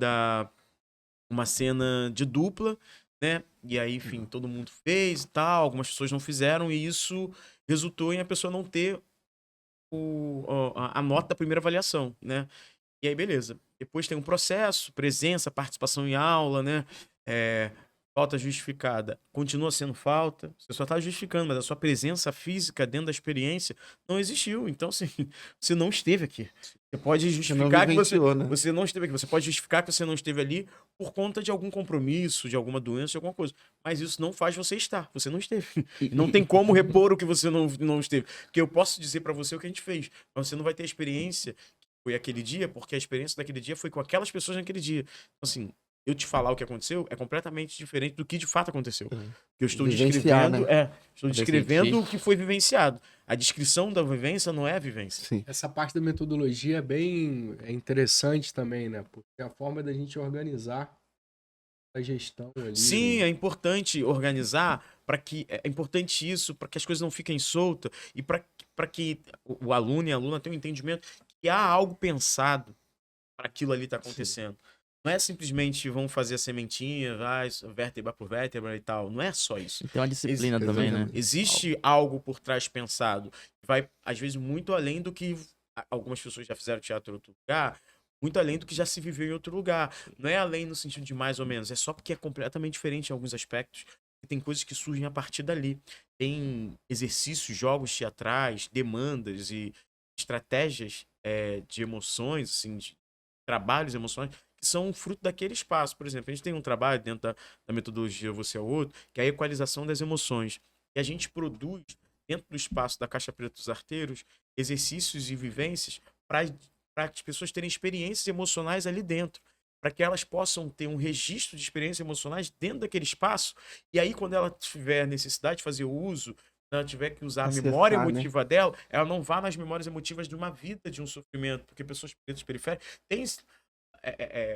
uma cena de dupla, né? E aí, enfim, todo mundo fez e tal, algumas pessoas não fizeram, e isso resultou em a pessoa não ter a nota da primeira avaliação, né? E aí, beleza. Depois tem um processo, presença, participação em aula, né? Falta justificada. Continua sendo falta. Você só está justificando, mas a sua presença física dentro da experiência não existiu. Então, assim, você não esteve aqui. Você pode justificar que você não esteve aqui. Você pode justificar que você não esteve ali por conta de algum compromisso, de alguma doença, de alguma coisa. Mas isso não faz você estar. Você não esteve. Não tem como repor o que você não esteve. Porque eu posso dizer para você o que a gente fez, mas você não vai ter a experiência foi aquele dia, porque a experiência daquele dia foi com aquelas pessoas naquele dia. Então, assim, eu te falar o que aconteceu é completamente diferente do que de fato aconteceu. Eu estou descrevendo, estou descrevendo o que foi vivenciado. A descrição da vivência não é a vivência. Sim. Essa parte da metodologia é interessante também, né? Porque é a forma da gente organizar a gestão ali. Sim, é importante organizar para que é importante isso, para que as coisas não fiquem soltas e para que o aluno e a aluna tenham um entendimento que há algo pensado para aquilo ali estar acontecendo. Sim. Não é simplesmente vamos fazer a sementinha, vai, vértebra por vértebra e tal. Não é só isso. Tem uma disciplina também, né? Existe algo por trás pensado. Vai, às vezes, muito além do que algumas pessoas já fizeram teatro em outro lugar, muito além do que já se viveu em outro lugar. Não é além no sentido de mais ou menos. É só porque é completamente diferente em alguns aspectos. E tem coisas que surgem a partir dali. Tem exercícios, jogos teatrais, demandas e estratégias de emoções, assim, de trabalhos emocionais, que são fruto daquele espaço. Por exemplo, a gente tem um trabalho dentro da metodologia Você é o Outro, que é a equalização das emoções. E a gente produz, dentro do espaço da Caixa Preta dos Arteiros, exercícios e vivências para as pessoas terem experiências emocionais ali dentro, para que elas possam ter um registro de experiências emocionais dentro daquele espaço. E aí, quando ela tiver necessidade de fazer uso, ela tiver que usar a memória emotiva dela, ela não vá nas memórias emotivas de uma vida, de um sofrimento, porque pessoas pretas periféricas têm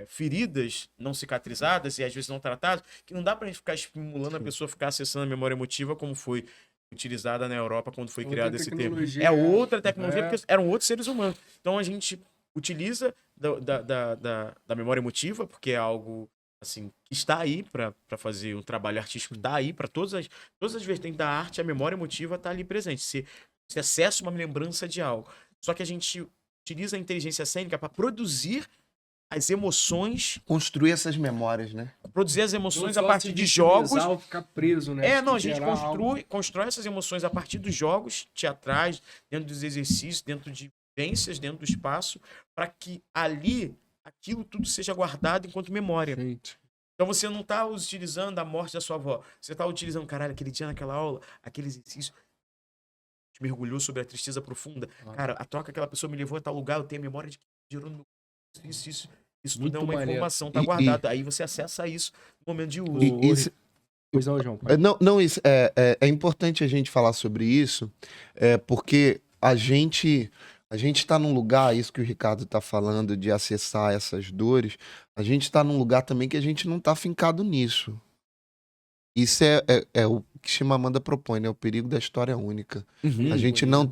feridas não cicatrizadas e às vezes não tratadas, que não dá pra gente ficar estimulando a pessoa a ficar acessando a memória emotiva como foi utilizada na Europa quando foi criado esse termo. É outra tecnologia, porque eram outros seres humanos. Então a gente utiliza da memória emotiva, porque é algo assim, que está aí para fazer um trabalho artístico, está aí para todas as vertentes da arte, a memória emotiva está ali presente. Você acessa uma lembrança de algo. Só que a gente utiliza a inteligência cênica para produzir as emoções. Construir essas memórias, né? Produzir as emoções a partir de jogos. Ficar preso, né? A gente constrói essas emoções a partir dos jogos teatrais, dentro dos exercícios, dentro de vivências, dentro do espaço, para que ali aquilo tudo seja guardado enquanto memória. Gente. Então você não está utilizando a morte da sua avó. Você está utilizando, caralho, aquele dia naquela aula, aquele exercício mergulhou sobre a tristeza profunda. Cara, a troca que aquela pessoa me levou a tal lugar, eu tenho a memória de que gerou no meu... Isso tudo é uma informação, tá guardado. Aí você acessa isso no momento de uso. Pois não, João. Não, isso é importante a gente falar sobre isso, porque a gente está num lugar, isso que o Ricardo está falando, de acessar essas dores, a gente está num lugar também que a gente não está afincado nisso. Isso é o que Chimamanda propõe, né? O perigo da história única. A gente não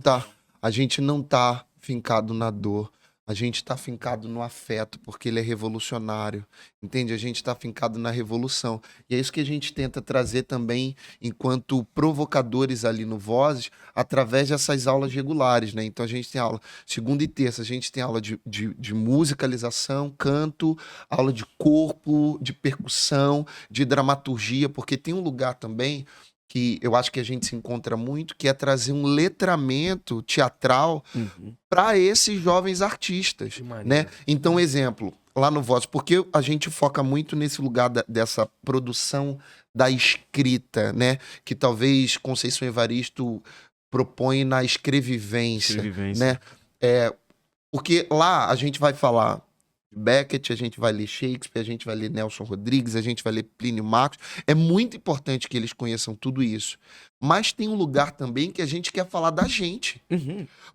tá fincado na dor. A gente está fincado no afeto, porque ele é revolucionário, entende? A gente está fincado na revolução. E é isso que a gente tenta trazer também enquanto provocadores ali no Vozes, através dessas aulas regulares, né? Então a gente tem aula segunda e terça, a gente tem aula de musicalização, canto, aula de corpo, de percussão, de dramaturgia, porque tem um lugar também que eu acho que a gente se encontra muito, que é trazer um letramento teatral para esses jovens artistas, né? Então, exemplo, lá no Voz, porque a gente foca muito nesse lugar dessa produção da escrita, né? Que talvez Conceição Evaristo propõe na escrevivência, né? Porque lá a gente vai falar Beckett, a gente vai ler Shakespeare, a gente vai ler Nelson Rodrigues, a gente vai ler Plínio Marcos. É muito importante que eles conheçam tudo isso. Mas tem um lugar também que a gente quer falar da gente.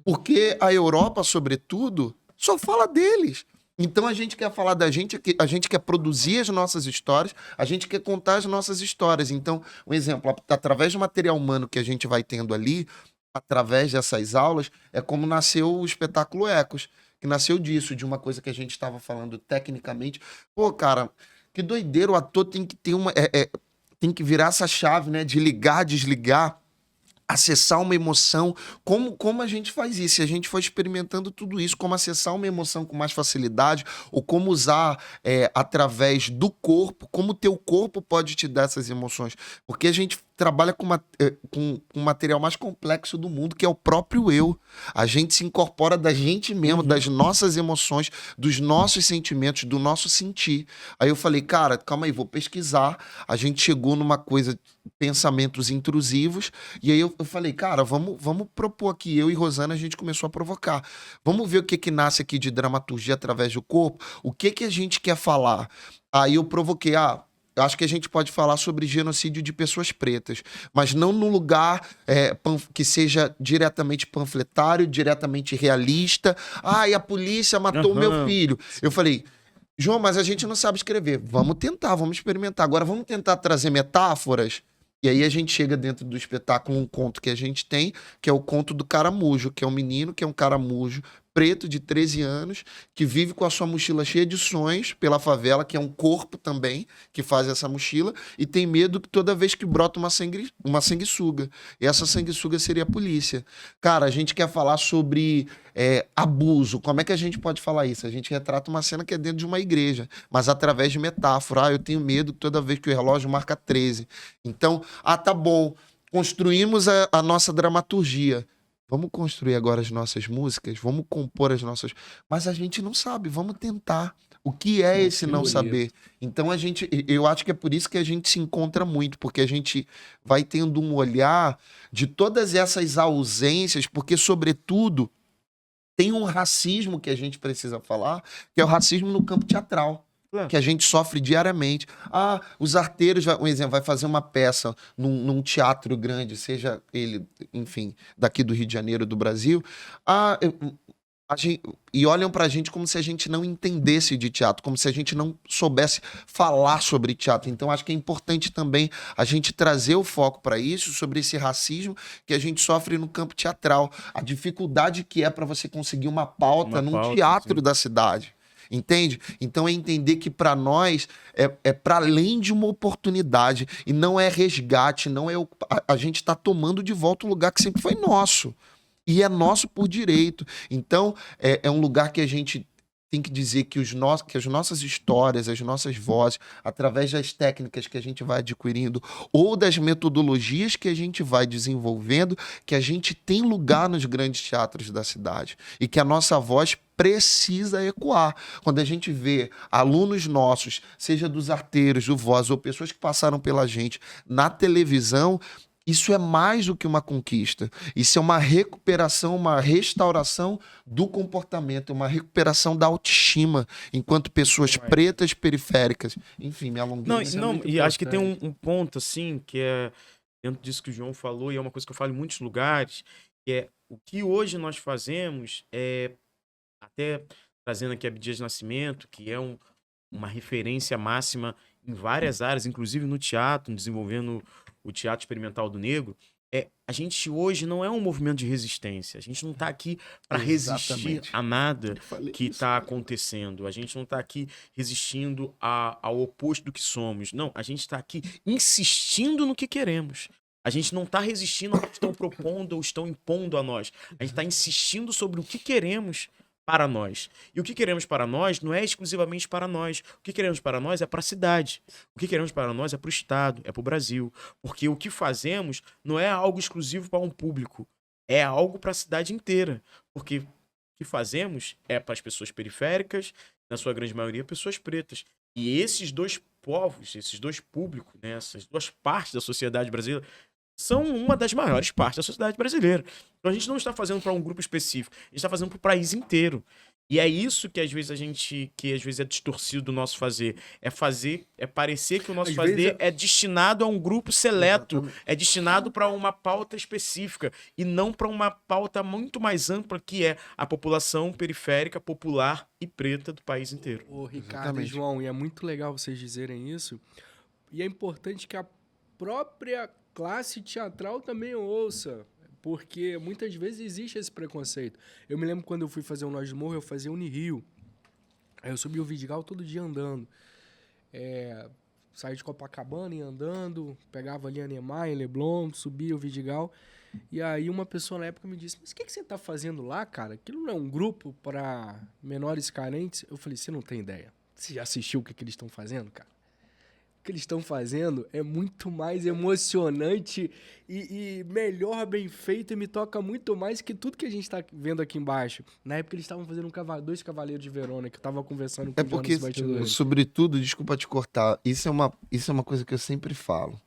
Porque a Europa, sobretudo, só fala deles. Então a gente quer falar da gente, a gente quer produzir as nossas histórias, a gente quer contar as nossas histórias. Então, um exemplo, através do material humano que a gente vai tendo ali, através dessas aulas, é como nasceu o espetáculo Ecos, que nasceu disso, de uma coisa que a gente estava falando tecnicamente. Pô, cara, que doideira, o ator tem que ter tem que virar essa chave, né? De ligar, desligar. acessar uma emoção, como a gente faz isso? Se a gente for experimentando tudo isso, como acessar uma emoção com mais facilidade, ou como usar através do corpo, como o teu corpo pode te dar essas emoções. Porque a gente trabalha com um material mais complexo do mundo, que é o próprio eu. A gente se incorpora da gente mesmo, das nossas emoções, dos nossos sentimentos, do nosso sentir. Aí eu falei, cara, calma aí, vou pesquisar. A gente chegou numa coisa, pensamentos intrusivos, e aí eu falei, cara, vamos propor aqui. Eu e Rosana, a gente começou a provocar. Vamos ver o que nasce aqui de dramaturgia através do corpo, o que a gente quer falar. Aí eu provoquei, eu acho que a gente pode falar sobre genocídio de pessoas pretas, mas não no lugar que seja diretamente panfletário, diretamente realista. E a polícia matou o meu filho. Eu falei, João, mas a gente não sabe escrever. Vamos tentar, vamos experimentar. Agora vamos tentar trazer metáforas. E aí a gente chega dentro do espetáculo um conto que a gente tem, que é o conto do caramujo, que é um menino, que é um caramujo preto de 13 anos, que vive com a sua mochila cheia de sonhos pela favela, que é um corpo também, que faz essa mochila, e tem medo que toda vez que brota uma sanguessuga. E essa sanguessuga seria a polícia. Cara, a gente quer falar sobre abuso. Como é que a gente pode falar isso? A gente retrata uma cena que é dentro de uma igreja, mas através de metáfora. Eu tenho medo toda vez que o relógio marca 13. Então, tá bom. Construímos a nossa dramaturgia. Vamos construir agora as nossas músicas, vamos compor as nossas... Mas a gente não sabe, vamos tentar. O que é esse não saber? Então eu acho que é por isso que a gente se encontra muito, porque a gente vai tendo um olhar de todas essas ausências, porque, sobretudo, tem um racismo que a gente precisa falar, que é o racismo no campo teatral. Que a gente sofre diariamente. Os arteiros, um exemplo, vai fazer uma peça num teatro grande, seja ele, enfim, daqui do Rio de Janeiro, do Brasil, e olham pra gente como se a gente não entendesse de teatro, como se a gente não soubesse falar sobre teatro. Então acho que é importante também a gente trazer o foco para isso, sobre esse racismo que a gente sofre no campo teatral, a dificuldade que é para você conseguir uma pauta num teatro da cidade. Entende? Então é entender que para nós é para além de uma oportunidade, e não é resgate, não é a gente está tomando de volta um lugar que sempre foi nosso, e é nosso por direito. Então é um lugar que a gente tem que dizer que as nossas histórias, as nossas vozes, através das técnicas que a gente vai adquirindo ou das metodologias que a gente vai desenvolvendo, que a gente tem lugar nos grandes teatros da cidade e que a nossa voz precisa ecoar. Quando a gente vê alunos nossos, seja dos arteiros, do Voz, ou pessoas que passaram pela gente na televisão, isso é mais do que uma conquista. Isso é uma recuperação, uma restauração do comportamento, uma recuperação da autoestima enquanto pessoas pretas, periféricas. Enfim, me alonguei. E acho que tem um ponto, assim, que é dentro disso que o João falou, e é uma coisa que eu falo em muitos lugares, que é o que hoje nós fazemos, até trazendo aqui Abdias Nascimento, que é uma referência máxima em várias áreas, inclusive no teatro, desenvolvendo o teatro experimental do negro, a gente hoje não é um movimento de resistência. A gente não está aqui para resistir a nada que está acontecendo. A gente não está aqui resistindo ao oposto do que somos. Não, a gente está aqui insistindo no que queremos. A gente não está resistindo ao que estão propondo ou estão impondo a nós. A gente está insistindo sobre o que queremos para nós. E o que queremos para nós não é exclusivamente para nós. O que queremos para nós é para a cidade. O que queremos para nós é para o Estado, é para o Brasil. Porque o que fazemos não é algo exclusivo para um público. É algo para a cidade inteira. Porque o que fazemos é para as pessoas periféricas, na sua grande maioria, pessoas pretas. E esses dois povos, esses dois públicos, né, essas duas partes da sociedade brasileira, são uma das maiores partes da sociedade brasileira. Então a gente não está fazendo para um grupo específico, a gente está fazendo para o país inteiro. E é isso que às vezes é distorcido do nosso fazer. É parecer que o nosso fazer é destinado a um grupo seleto, é destinado para uma pauta específica e não para uma pauta muito mais ampla, que é a população periférica, popular e preta do país inteiro. Ô, Ricardo e João, e é muito legal vocês dizerem isso. E é importante que a própria classe teatral também ouça, porque muitas vezes existe esse preconceito. Eu me lembro quando eu fui fazer o Nós do Morro, eu fazia Unirio. Aí eu subia o Vidigal todo dia andando. Saía de Copacabana e andando, pegava ali a Niemeyer, Leblon, subia o Vidigal. E aí uma pessoa na época me disse, mas o que você tá fazendo lá, cara? Aquilo não é um grupo para menores carentes? Eu falei, você não tem ideia. Você já assistiu o que eles estão fazendo, cara? O que eles estão fazendo é muito mais emocionante e melhor bem feito e me toca muito mais que tudo que a gente tá vendo aqui embaixo. Na época eles estavam fazendo dois Cavaleiros de Verona, que eu tava conversando com É o John porque, nos bastidores. sobretudo, desculpa te cortar, isso é uma coisa que eu sempre falo.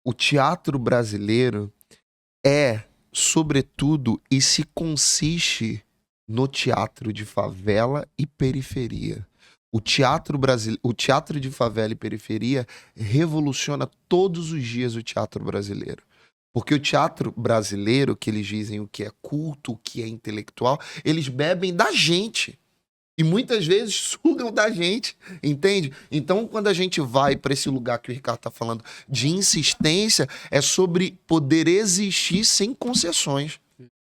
O teatro brasileiro é, sobretudo, e se consiste no teatro de favela e periferia. O teatro de favela e periferia revoluciona todos os dias o teatro brasileiro. Porque o teatro brasileiro, que eles dizem o que é culto, o que é intelectual, eles bebem da gente. E muitas vezes sugam da gente, entende? Então, quando a gente vai para esse lugar que o Ricardo tá falando de insistência, é sobre poder existir sem concessões.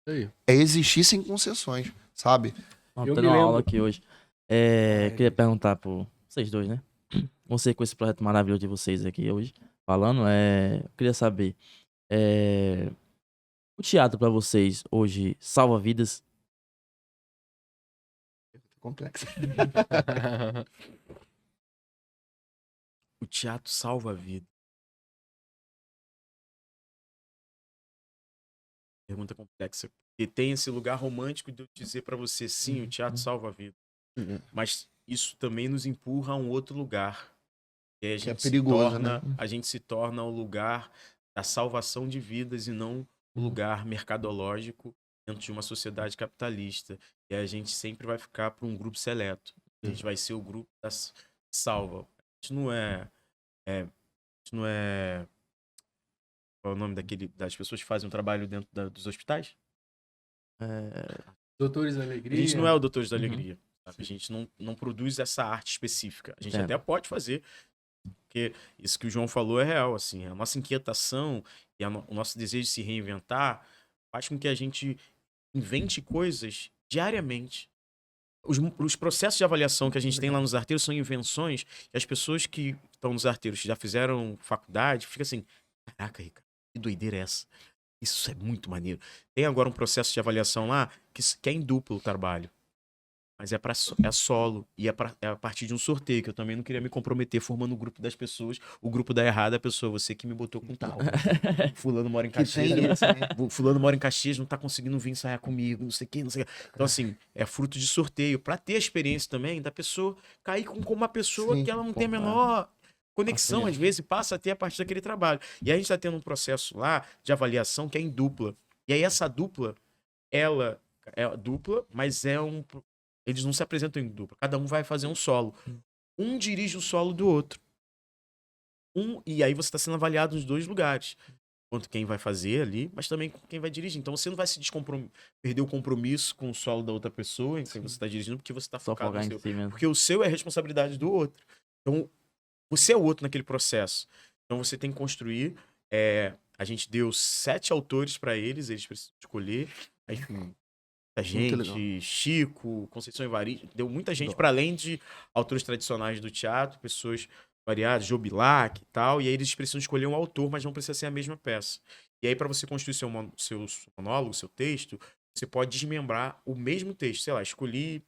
Aí. É existir sem concessões, sabe? Não, Eu tendo me uma lembro- aula aqui hoje. Queria perguntar por vocês dois, né? Você com esse projeto maravilhoso de vocês aqui hoje, falando, eu queria saber, o teatro pra vocês hoje salva vidas? Complexo. O teatro salva a vida. Pergunta complexa. E tem esse lugar romântico de eu dizer pra você, sim, o teatro salva a vida. Mas isso também nos empurra a um outro lugar. E aí a Que é gente perigoso, se torna, né? a gente se torna o lugar da salvação de vidas e não o lugar mercadológico dentro de uma sociedade capitalista. E aí a gente sempre vai ficar para um grupo seleto. A gente vai ser o grupo que salva. A gente não a gente não é. Qual é o nome das pessoas que fazem um trabalho dentro dos hospitais? Doutores da A Alegria. gente não é o Doutores da Uhum. Alegria. Sabe? A gente não produz essa arte específica. A gente Entendo. até pode fazer, porque isso que o João falou é real. Assim, a nossa inquietação e o nosso desejo de se reinventar faz com que a gente invente coisas diariamente. Os processos de avaliação que a gente tem lá nos arteiros são invenções e as pessoas que estão nos arteiros, que já fizeram faculdade, ficam assim, caraca, Ricardo, que doideira é essa? Isso é muito maneiro. Tem agora um processo de avaliação lá que é em duplo o trabalho. Mas é solo e é a partir de um sorteio, que eu também não queria me comprometer formando o grupo das pessoas. O grupo dá errado, a pessoa, você que me botou com tal. Fulano mora em Que tem Caxias. isso, né? Fulano mora em Caxias, não tá conseguindo vir ensaiar comigo, não sei o que, não sei o que. Então, assim, é fruto de sorteio. Pra ter a experiência também da pessoa cair com uma pessoa Sim. que ela não tem a menor conexão, Assim, às vezes, e passa a ter a partir daquele trabalho. E aí a gente tá tendo um processo lá de avaliação que é em dupla. E aí essa dupla, ela é dupla, mas eles não se apresentam em dupla. Cada um vai fazer um solo. Um dirige o solo do outro. E aí você está sendo avaliado nos dois lugares. Quanto quem vai fazer ali, mas também quem vai dirigir. Então você não vai se perder o compromisso com o solo da outra pessoa em quem você está dirigindo, porque você está Só focado no focar em seu. si mesmo. Porque o seu é a responsabilidade do outro. Então, você é o outro naquele processo. Então você tem que construir. A gente deu 7 autores para eles precisam escolher. Aí, enfim, muita legal. gente, Chico, Conceição Evaristo, deu muita gente para além de autores tradicionais do teatro, pessoas variadas, Jobilac e tal, e aí eles precisam escolher um autor, mas não precisa ser a mesma peça. E aí para você construir seu monólogo, seu texto, você pode desmembrar o mesmo texto, sei lá, escolhi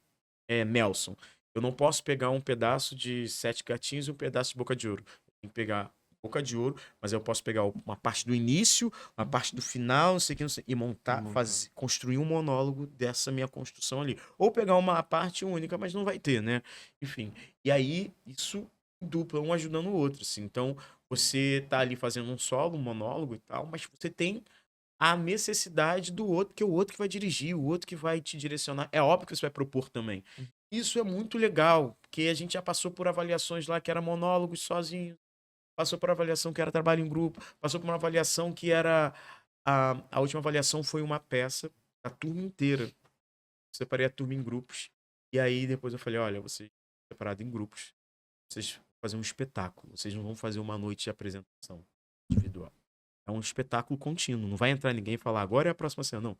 Nelson. Eu não posso pegar um pedaço de Sete Gatinhos e um pedaço de Boca de Ouro. Eu tenho que pegar Boca de Ouro, mas eu posso pegar uma parte do início, uma parte do final, não sei o que, não sei, e montar, construir um monólogo dessa minha construção ali. Ou pegar uma parte única, mas não vai ter, né? Enfim. E aí, isso dupla, um ajudando o outro, assim. Então, você tá ali fazendo um solo, um monólogo e tal, mas você tem a necessidade do outro, que é o outro que vai dirigir, o outro que vai te direcionar. É óbvio que você vai propor também. Isso é muito legal, porque a gente já passou por avaliações lá que era monólogos sozinho, passou por avaliação que era trabalho em grupo, passou por uma avaliação que era... A última avaliação foi uma peça da turma inteira. Separei a turma em grupos. E aí depois eu falei, olha, vocês separados em grupos, vocês vão fazer um espetáculo. Vocês não vão fazer uma noite de apresentação individual. É um espetáculo contínuo. Não vai entrar ninguém e falar, agora é a próxima cena. Não.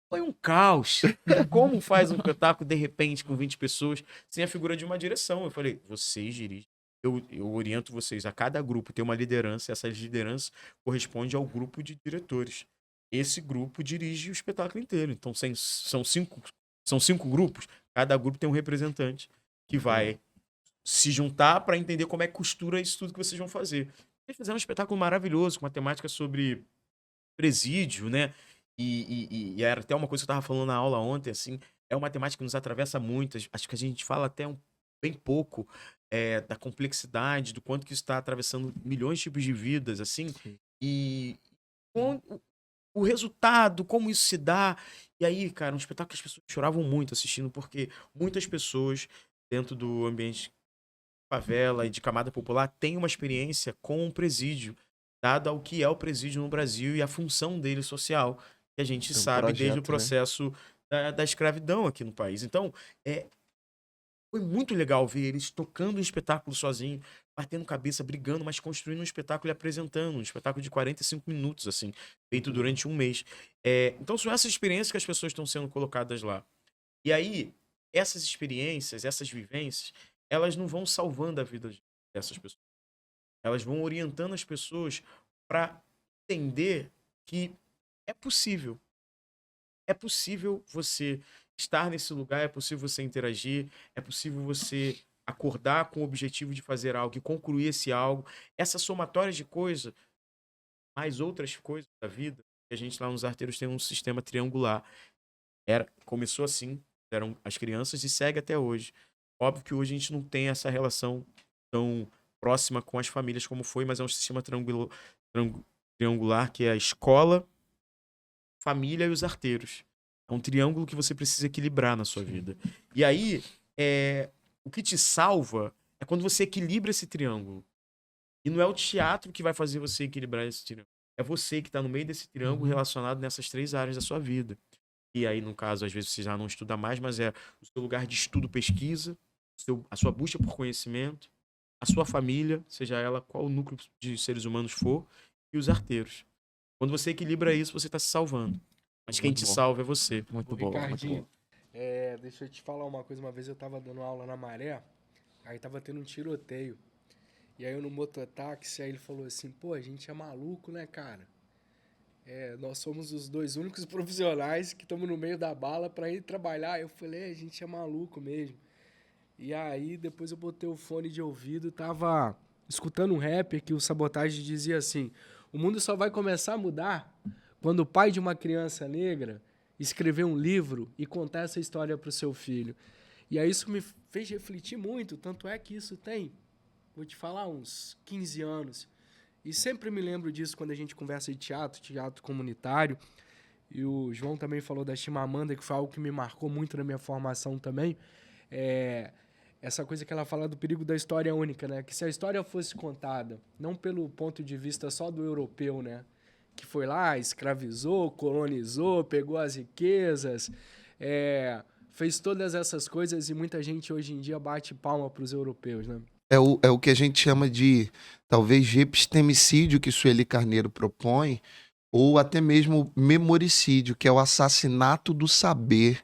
Foi um caos. Como faz um espetáculo, de repente, com 20 pessoas, sem a figura de uma direção? Eu falei, vocês dirigem eu oriento vocês a cada grupo ter uma liderança, essa liderança corresponde ao grupo de diretores. Esse grupo dirige o espetáculo inteiro. Então, são 5 grupos, cada grupo tem um representante que vai se juntar para entender como é que costura isso tudo que vocês vão fazer. Eles fizeram um espetáculo maravilhoso, com uma temática sobre presídio, né? E era até uma coisa que eu estava falando na aula ontem, assim, é uma temática que nos atravessa muito. Acho que a gente fala até bem pouco da complexidade, do quanto que isso está atravessando milhões de tipos de vidas, assim. Sim. E o resultado, como isso se dá. E aí, cara, um espetáculo que as pessoas choravam muito assistindo, porque muitas pessoas dentro do ambiente de favela e de camada popular têm uma experiência com o presídio, dado ao que é o presídio no Brasil e a função dele social, que a gente sabe desde o processo da escravidão aqui no país. Então, foi muito legal ver eles tocando um espetáculo sozinho, batendo cabeça, brigando, mas construindo um espetáculo e apresentando um espetáculo de 45 minutos, assim, feito durante um mês. Então são essas experiências que as pessoas estão sendo colocadas lá. E aí, essas experiências, essas vivências, elas não vão salvando a vida dessas pessoas. Elas vão orientando as pessoas para entender que é possível. É possível você estar nesse lugar, é possível você interagir, é possível você acordar com o objetivo de fazer algo e concluir esse algo. Essa somatória de coisas, mais outras coisas da vida, que a gente lá nos Arteiros tem um sistema triangular. Começou assim, eram as crianças e segue até hoje. Óbvio que hoje a gente não tem essa relação tão próxima com as famílias como foi, mas é um sistema triangular que é a escola, família e os arteiros. É um triângulo que você precisa equilibrar na sua vida. E aí, o que te salva é quando você equilibra esse triângulo. E não é o teatro que vai fazer você equilibrar esse triângulo. É você que está no meio desse triângulo relacionado nessas 3 áreas da sua vida. E aí, no caso, às vezes você já não estuda mais, mas é o seu lugar de estudo, pesquisa, a sua busca por conhecimento, a sua família, seja ela qual núcleo de seres humanos for, e os arteiros. Quando você equilibra isso, você está se salvando. Mas quem te salva é você. Muito bom. Ricardinho, deixa eu te falar uma coisa. Uma vez eu tava dando aula na Maré, aí tava tendo um tiroteio. E aí eu no mototáxi, aí ele falou assim, pô, a gente é maluco, né, cara? Nós somos os 2 únicos profissionais que estamos no meio da bala pra ir trabalhar. Eu falei, a gente é maluco mesmo. E aí depois eu botei o fone de ouvido, tava escutando um rapper que o Sabotagem dizia assim, o mundo só vai começar a mudar quando o pai de uma criança negra escrever um livro e contar essa história para o seu filho. E aí isso me fez refletir muito, tanto é que isso tem, vou te falar, uns 15 anos. E sempre me lembro disso quando a gente conversa de teatro comunitário. E o João também falou da Chimamanda, que foi algo que me marcou muito na minha formação também. Essa coisa que ela fala do perigo da história única, né? Que se a história fosse contada, não pelo ponto de vista só do europeu, né? Que foi lá, escravizou, colonizou, pegou as riquezas, fez todas essas coisas e muita gente hoje em dia bate palma para os europeus, né? É o que a gente chama de, talvez, epistemicídio que Sueli Carneiro propõe, ou até mesmo memoricídio, que é o assassinato do saber,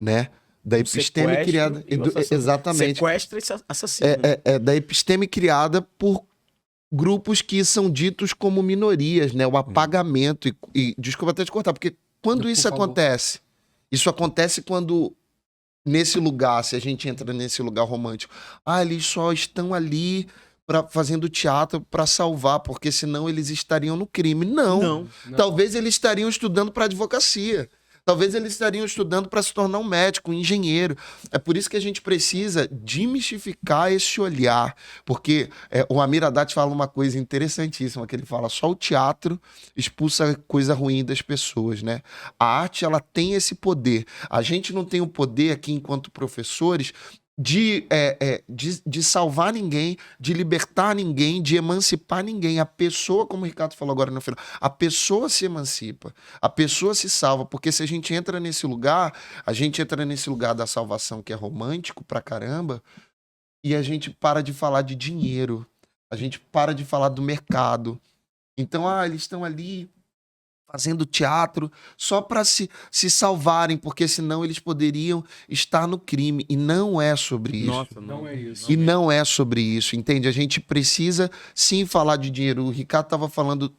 né? Da episteme criada... Exatamente. Sequestra e assassina. Da episteme criada por grupos que são ditos como minorias, né? O apagamento. E desculpa até te cortar, porque quando isso acontece? Isso acontece quando... Nesse lugar, se a gente entra nesse lugar romântico, eles só estão ali fazendo teatro para salvar, porque senão eles estariam no crime. Não. Talvez eles estariam estudando para advocacia. Talvez eles estariam estudando para se tornar um médico, um engenheiro. É por isso que a gente precisa demistificar esse olhar. Porque o Amir Haddad fala uma coisa interessantíssima, que ele fala, só o teatro expulsa coisa ruim das pessoas, né? A arte, ela tem esse poder. A gente não tem o poder aqui, enquanto professores, de salvar ninguém, de libertar ninguém, de emancipar ninguém. A pessoa, como o Ricardo falou agora no final, a pessoa se emancipa, a pessoa se salva, porque se a gente entra nesse lugar, a gente entra nesse lugar da salvação que é romântico pra caramba, e a gente para de falar de dinheiro, a gente para de falar do mercado. Então, eles estão ali fazendo teatro só para se salvarem, porque senão eles poderiam estar no crime. E não é sobre isso. Nossa, Não é isso. E não é sobre isso, entende? A gente precisa sim falar de dinheiro. O Ricardo estava falando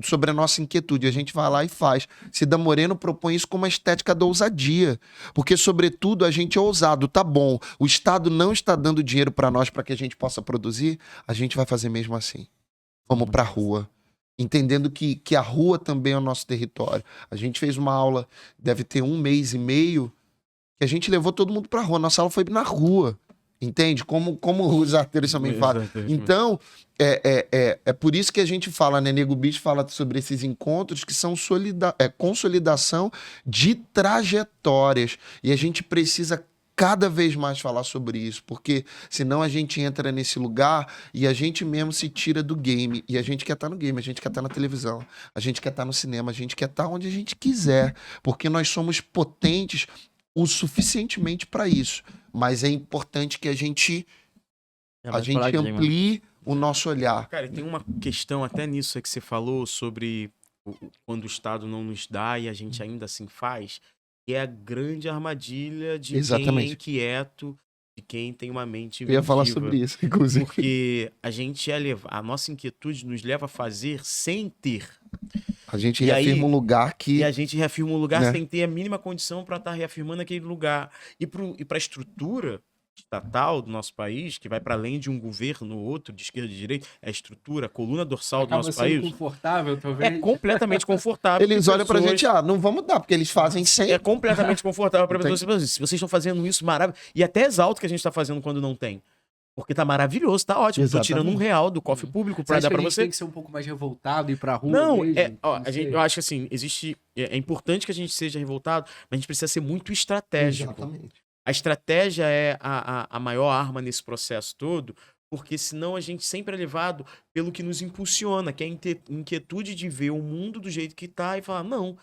sobre a nossa inquietude. A gente vai lá e faz. Cida Moreno propõe isso como uma estética da ousadia. Porque, sobretudo, a gente é ousado. Tá bom, o Estado não está dando dinheiro para nós para que a gente possa produzir, a gente vai fazer mesmo assim. Vamos para a rua. Entendendo que a rua também é o nosso território. A gente fez uma aula, deve ter 1 mês e meio, que a gente levou todo mundo pra rua. Nossa aula foi na rua. Entende? Como os arteiros também falam. Exatamente. Então, é por isso que a gente fala, né? Nego Bicho fala sobre esses encontros que são consolidação de trajetórias. E a gente precisa cada vez mais falar sobre isso, porque senão a gente entra nesse lugar e a gente mesmo se tira do game. E a gente quer estar no game, a gente quer estar na televisão, a gente quer estar no cinema, a gente quer estar onde a gente quiser, porque nós somos potentes o suficientemente para isso. Mas é importante que a gente amplie o nosso olhar. Cara, e tem uma questão até nisso aí que você falou sobre quando o Estado não nos dá e a gente ainda assim faz, que é a grande armadilha de quem é Exatamente. inquieto, de quem tem uma mente Eu ia falar inventiva. sobre isso, inclusive. Porque a gente a nossa inquietude nos leva a fazer sem ter. A gente E aí- reafirma um lugar que... E a gente reafirma um lugar Né? sem ter a mínima condição para estar reafirmando aquele lugar. E para a estrutura estatal do nosso país, que vai para além de um governo ou outro, de esquerda e de direita, é a estrutura, a coluna dorsal do Acaba nosso sendo país. confortável, talvez. É completamente confortável. Eles que olham pra pessoas- gente, não vamos dar, porque eles fazem sem... É completamente confortável para Entendi. pessoas. Se vocês estão fazendo isso, maravilhoso. E até exalto que a gente está fazendo quando não tem. Porque tá maravilhoso, tá ótimo. Tô tirando Exatamente. R$1 do cofre público Você para acha dar que a para gente você. tem que ser um pouco mais revoltado e ir pra rua Não, mesmo? Não sei. eu acho que assim, existe. É importante que a gente seja revoltado, mas a gente precisa ser muito estratégico. Exatamente. A estratégia é a maior arma nesse processo todo, porque senão a gente sempre é levado pelo que nos impulsiona, que é a inquietude de ver o mundo do jeito que tá e falar, não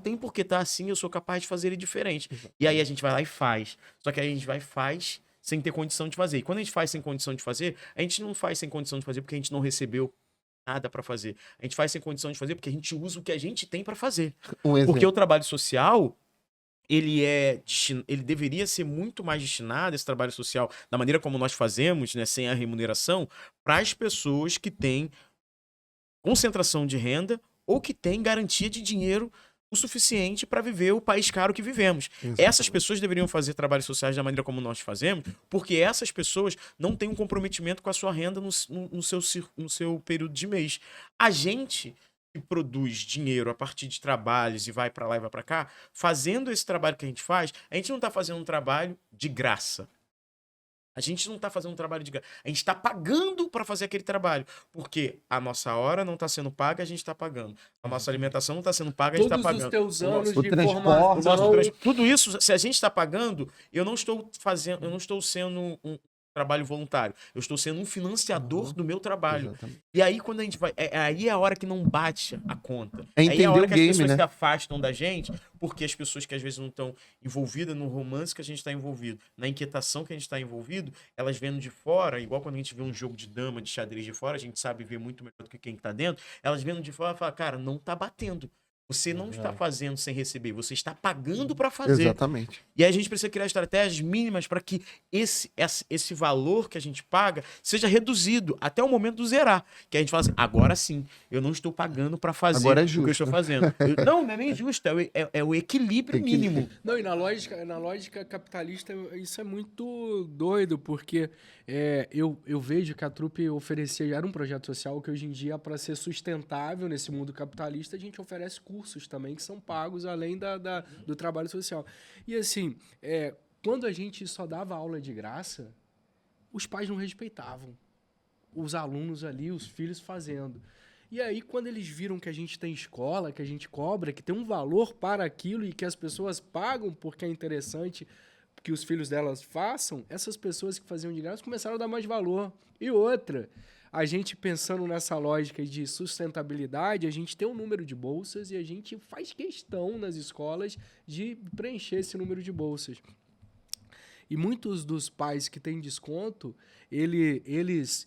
tem por que tá assim, eu sou capaz de fazer ele diferente. E aí a gente vai lá e faz. Só que aí a gente vai e faz sem ter condição de fazer. E quando a gente faz sem condição de fazer, a gente não faz sem condição de fazer porque a gente não recebeu nada para fazer. A gente faz sem condição de fazer porque a gente usa o que a gente tem para fazer. Um exemplo. Porque o trabalho social, ele deveria ser muito mais destinado, esse trabalho social, da maneira como nós fazemos, né, sem a remuneração, para as pessoas que têm concentração de renda ou que têm garantia de dinheiro o suficiente para viver o país caro que vivemos. Essas pessoas deveriam fazer trabalhos sociais da maneira como nós fazemos, porque essas pessoas não têm um comprometimento com a sua renda no seu período de mês. A gente que produz dinheiro a partir de trabalhos e vai para lá e vai para cá, fazendo esse trabalho que a gente faz, a gente não está fazendo um trabalho de graça. A gente não está fazendo um trabalho de graça. A gente está pagando para fazer aquele trabalho. Porque a nossa hora não está sendo paga, a gente está pagando. A nossa alimentação não está sendo paga, a gente está Todos pagando. os teus O anos nosso- de transporte, formação... Tudo isso, se a gente está pagando, eu não estou sendo um trabalho voluntário. Eu estou sendo um financiador do meu trabalho. Exatamente. E aí, quando a gente vai. Aí é a hora que não bate a conta. É Aí é entender a hora o que game, as pessoas né? se afastam da gente, porque as pessoas que às vezes não estão envolvidas no romance que a gente está envolvido, na inquietação que a gente está envolvido, elas vendo de fora, igual quando a gente vê um jogo de dama, de xadrez de fora, a gente sabe ver muito melhor do que quem está dentro, elas vendo de fora e falam, cara, não tá batendo. Você não está fazendo sem receber, você está pagando para fazer. Exatamente. E aí a gente precisa criar estratégias mínimas para que esse valor que a gente paga seja reduzido até o momento do zerar. Que a gente fala assim, agora sim, eu não estou pagando para fazer Agora é o que eu justo. estou fazendo. Não é nem justo, é o equilíbrio mínimo. Não, e na lógica capitalista, isso é muito doido, porque eu vejo que a Trupe oferecia, era um projeto social que hoje em dia, para ser sustentável nesse mundo capitalista, a gente oferece cursos também que são pagos além do trabalho social. E assim, quando a gente só dava aula de graça, os pais não respeitavam os alunos ali, os filhos fazendo. E aí, quando eles viram que a gente tem escola, que a gente cobra, que tem um valor para aquilo e que as pessoas pagam porque é interessante que os filhos delas façam, essas pessoas que faziam de graça começaram a dar mais valor. E outra, a gente pensando nessa lógica de sustentabilidade, a gente tem um número de bolsas e a gente faz questão nas escolas de preencher esse número de bolsas. E muitos dos pais que têm desconto, eles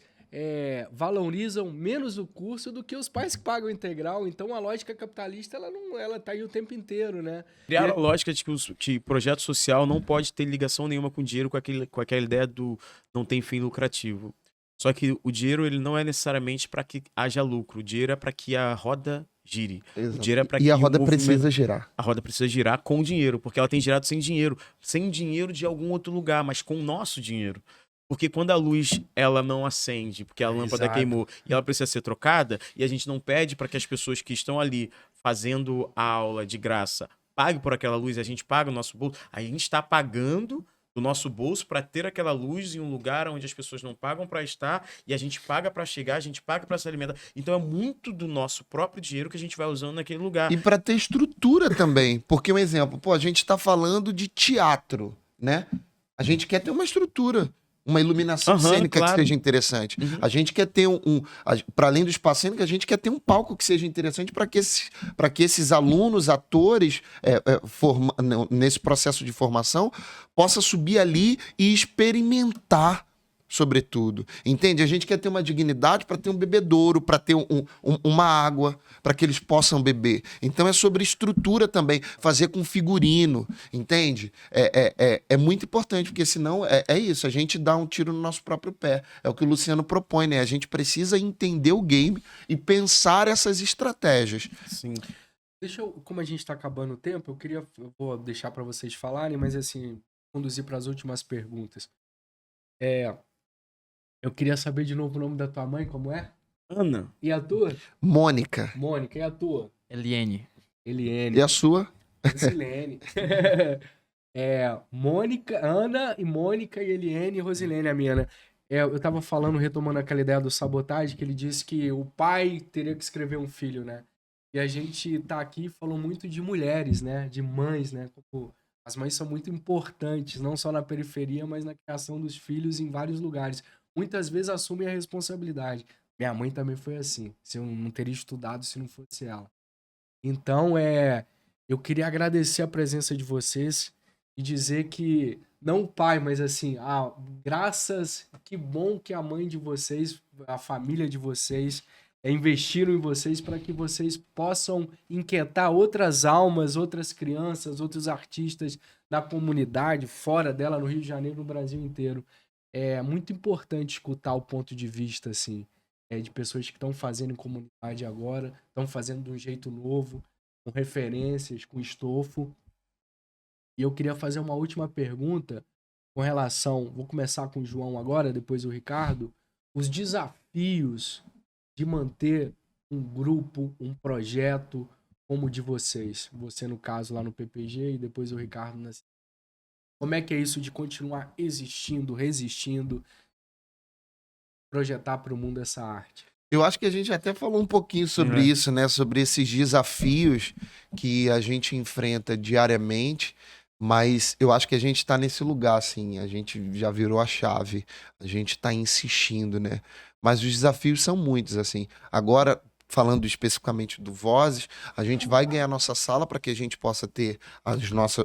valorizam menos o curso do que os pais que pagam integral. Então a lógica capitalista ela tá aí o tempo inteiro, né? Criaram a lógica de que projeto social não pode ter ligação nenhuma com dinheiro, com aquela ideia do não tem fim lucrativo. Só que o dinheiro ele não é necessariamente para que haja lucro. O dinheiro é para que a roda gire. Exato. O dinheiro é para E que a o roda movimento- precisa girar. A roda precisa girar com dinheiro, porque ela tem girado sem dinheiro de algum outro lugar, mas com o nosso dinheiro. Porque quando a luz ela não acende, porque a lâmpada Exato. queimou e ela precisa ser trocada, e a gente não pede para que as pessoas que estão ali fazendo a aula de graça paguem por aquela luz, a gente paga o nosso bolso, a gente está pagando do nosso bolso para ter aquela luz em um lugar onde as pessoas não pagam para estar, e a gente paga para chegar, a gente paga para se alimentar. Então é muito do nosso próprio dinheiro que a gente vai usando naquele lugar. E para ter estrutura também. Porque um exemplo, pô, a gente está falando de teatro, né? A gente quer ter uma estrutura, uma iluminação Aham, cênica claro. que seja interessante. Uhum. A gente quer ter para além do espaço cênico, a gente quer ter um palco que seja interessante para que esses alunos, atores, nesse processo de formação, possa subir ali e experimentar, sobretudo. Entende? A gente quer ter uma dignidade para ter um bebedouro, para ter uma água, para que eles possam beber. Então é sobre estrutura também, fazer com figurino, entende? É muito importante, porque senão é isso, a gente dá um tiro no nosso próprio pé. É o que o Luciano propõe, né? A gente precisa entender o game e pensar essas estratégias. Sim. Como a gente tá acabando o tempo, eu vou deixar para vocês falarem, mas assim, conduzir para as últimas perguntas. Eu queria saber de novo o nome da tua mãe, como é? Ana, E a tua? Mônica, Mônica. E a tua? Eliene. Eliene. e a sua? Rosilene. Mônica, Ana e Mônica e Eliene e Rosilene, a minha, né? Eu tava falando, retomando aquela ideia do sabotagem, que ele disse que o pai teria que escrever um filho, né? E a gente tá aqui falando muito de mulheres, né? De mães, né? Como as mães são muito importantes, não só na periferia, mas na criação dos filhos em vários lugares. Muitas vezes assumem a responsabilidade. Minha mãe também foi assim. Se eu não teria estudado se não fosse ela. Então, eu queria agradecer a presença de vocês e dizer que, não o pai, mas assim, graças, que bom que a mãe de vocês, a família de vocês, investiram em vocês para que vocês possam inquietar outras almas, outras crianças, outros artistas da comunidade, fora dela, no Rio de Janeiro, no Brasil inteiro. É muito importante escutar o ponto de vista, assim, de pessoas que estão fazendo em comunidade agora, estão fazendo de um jeito novo, com referências, com estofo. E eu queria fazer uma última pergunta com relação, vou começar com o João agora, depois o Ricardo, os desafios de manter um grupo, um projeto como o de vocês. Você, no caso, lá no PPG e depois o Ricardo na... Como é que é isso de continuar existindo, resistindo, projetar para o mundo essa arte? Eu acho que a gente até falou um pouquinho sobre isso, né? Sobre esses desafios que a gente enfrenta diariamente, mas eu acho que a gente está nesse lugar, assim, a gente já virou a chave, a gente está insistindo, né? Mas os desafios são muitos, assim. Agora, falando especificamente do Vozes, a gente vai ganhar nossa sala para que a gente possa ter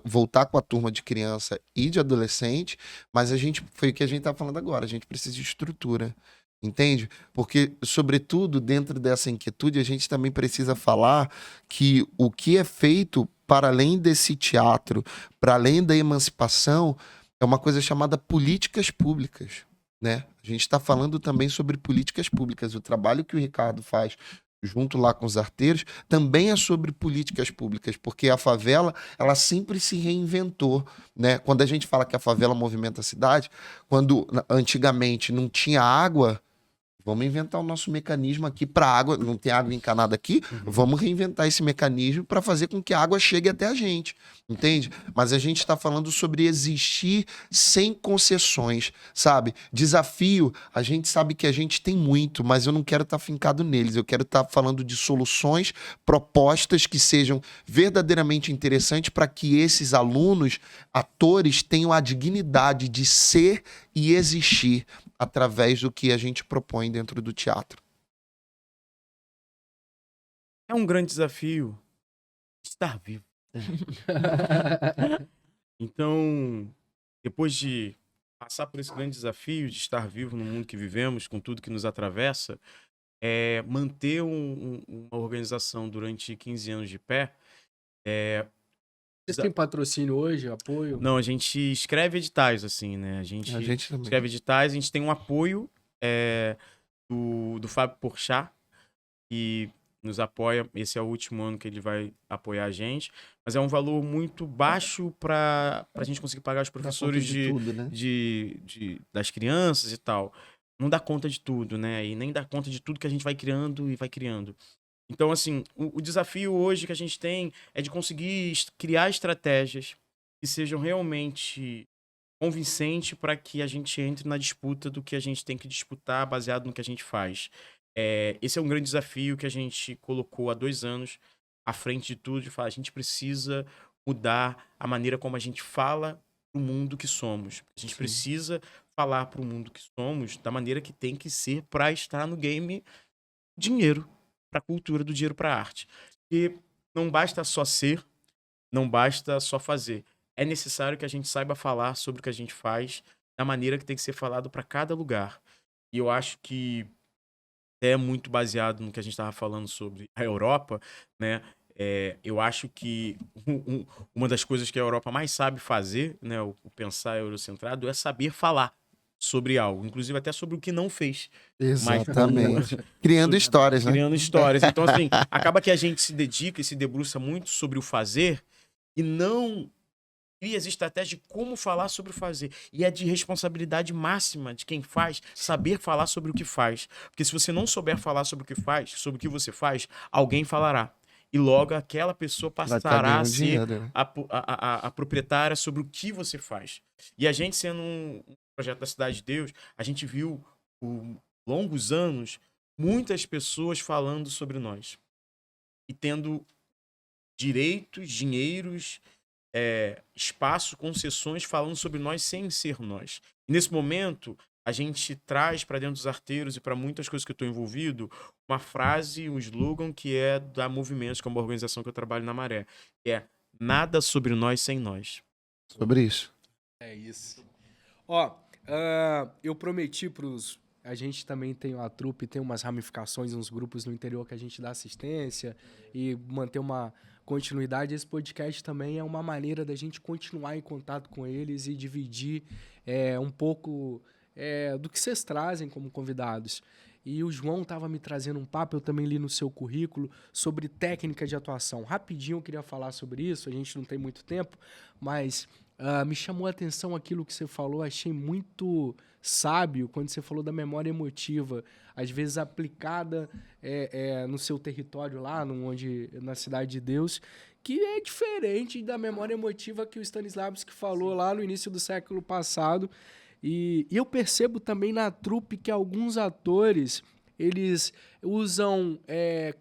voltar com a turma de criança e de adolescente, mas foi o que a gente tá falando agora, a gente precisa de estrutura. Entende? Porque, sobretudo, dentro dessa inquietude, a gente também precisa falar que o que é feito para além desse teatro, para além da emancipação, é uma coisa chamada políticas públicas, né? A gente está falando também sobre políticas públicas. O trabalho que o Ricardo faz junto lá com os arteiros também é sobre políticas públicas, porque a favela, ela sempre se reinventou, né? Quando a gente fala que a favela movimenta a cidade, quando antigamente não tinha água, vamos inventar o nosso mecanismo aqui para água. Não tem água encanada aqui? Vamos reinventar esse mecanismo para fazer com que a água chegue até a gente. Entende? Mas a gente está falando sobre existir sem concessões, sabe? Desafio, a gente sabe que a gente tem muito, mas eu não quero estar fincado neles. Eu quero estar falando de soluções, propostas que sejam verdadeiramente interessantes para que esses alunos, atores, tenham a dignidade de ser e existir através do que a gente propõe dentro do teatro. é um grande desafio estar vivo. Então, depois de passar por esse grande desafio de estar vivo no mundo que vivemos, com tudo que nos atravessa, é manter uma organização durante 15 anos de pé. Vocês têm patrocínio hoje, apoio? Não, a gente escreve editais, assim, né? A gente também. escreve editais, a gente tem um apoio do Fábio Porchat, que nos apoia. Esse é o último ano que ele vai apoiar a gente. Mas é um valor muito baixo para a gente conseguir pagar os professores tudo, né? das crianças e tal. Não dá conta de tudo, né? E nem dá conta de tudo que a gente vai criando e vai criando. Então, assim, o desafio hoje que a gente tem é de conseguir criar estratégias que sejam realmente convincentes para que a gente entre na disputa do que a gente tem que disputar baseado no que a gente faz. Esse é um grande desafio que a gente colocou há 2 anos à frente de tudo, de falar, a gente precisa mudar a maneira como a gente fala para o mundo que somos. A gente precisa falar para o mundo que somos da maneira que tem que ser para estar no game dinheiro, para a cultura do dinheiro para a arte. E não basta só ser, não basta só fazer. É necessário que a gente saiba falar sobre o que a gente faz da maneira que tem que ser falado para cada lugar. E eu acho que é muito baseado no que a gente estava falando sobre a Europa, né? Eu acho que uma das coisas que a Europa mais sabe fazer, né, o pensar eurocentrado, é saber falar sobre algo, inclusive até sobre o que não fez. Exatamente. Criando histórias, né? Criando histórias. Então, assim, acaba que a gente se dedica e se debruça muito sobre o fazer e não cria as estratégias de como falar sobre o fazer. E é de responsabilidade máxima de quem faz saber falar sobre o que faz. Porque se você não souber falar sobre o que faz, sobre o que você faz, alguém falará. E logo aquela pessoa passará a ser dinheiro, né? a proprietária sobre o que você faz. E a gente, sendo um projeto da Cidade de Deus, a gente viu por longos anos muitas pessoas falando sobre nós. E tendo direitos, dinheiros, espaço, concessões falando sobre nós sem ser nós. E nesse momento, a gente traz para dentro dos arteiros e para muitas coisas que eu estou envolvido, uma frase, um slogan que é da Movimentos, que é uma organização que eu trabalho na Maré, que é nada sobre nós sem nós. Sobre isso. É isso. Ó, eu prometi pros... A gente também tem a trupe, tem umas ramificações, uns grupos no interior que a gente dá assistência e manter uma continuidade. Esse podcast também é uma maneira da gente continuar em contato com eles e dividir um pouco do que vocês trazem como convidados. E o João estava me trazendo um papo, eu também li no seu currículo, sobre técnica de atuação. Rapidinho eu queria falar sobre isso, a gente não tem muito tempo, mas me chamou a atenção aquilo que você falou, achei muito sábio quando você falou da memória emotiva, às vezes aplicada no seu território lá, na Cidade de Deus, que é diferente da memória emotiva que o Stanislavski falou lá no início do século passado. E eu percebo também na trupe que alguns atores, eles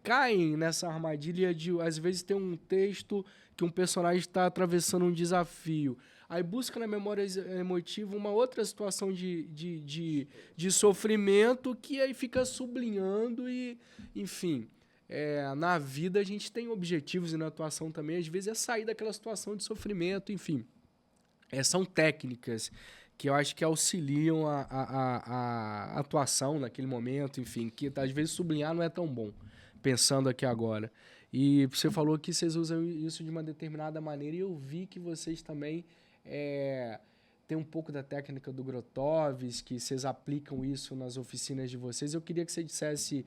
caem nessa armadilha de, às vezes, ter um texto que um personagem está atravessando um desafio. Aí busca na memória emotiva uma outra situação de sofrimento que aí fica sublinhando e, enfim... na vida a gente tem objetivos e na atuação também, às vezes é sair daquela situação de sofrimento, enfim. São técnicas que eu acho que auxiliam a atuação naquele momento, enfim, que às vezes sublinhar não é tão bom, pensando aqui agora. E você falou que vocês usam isso de uma determinada maneira e eu vi que vocês também têm um pouco da técnica do Grotowski, que vocês aplicam isso nas oficinas de vocês. Eu queria que você dissesse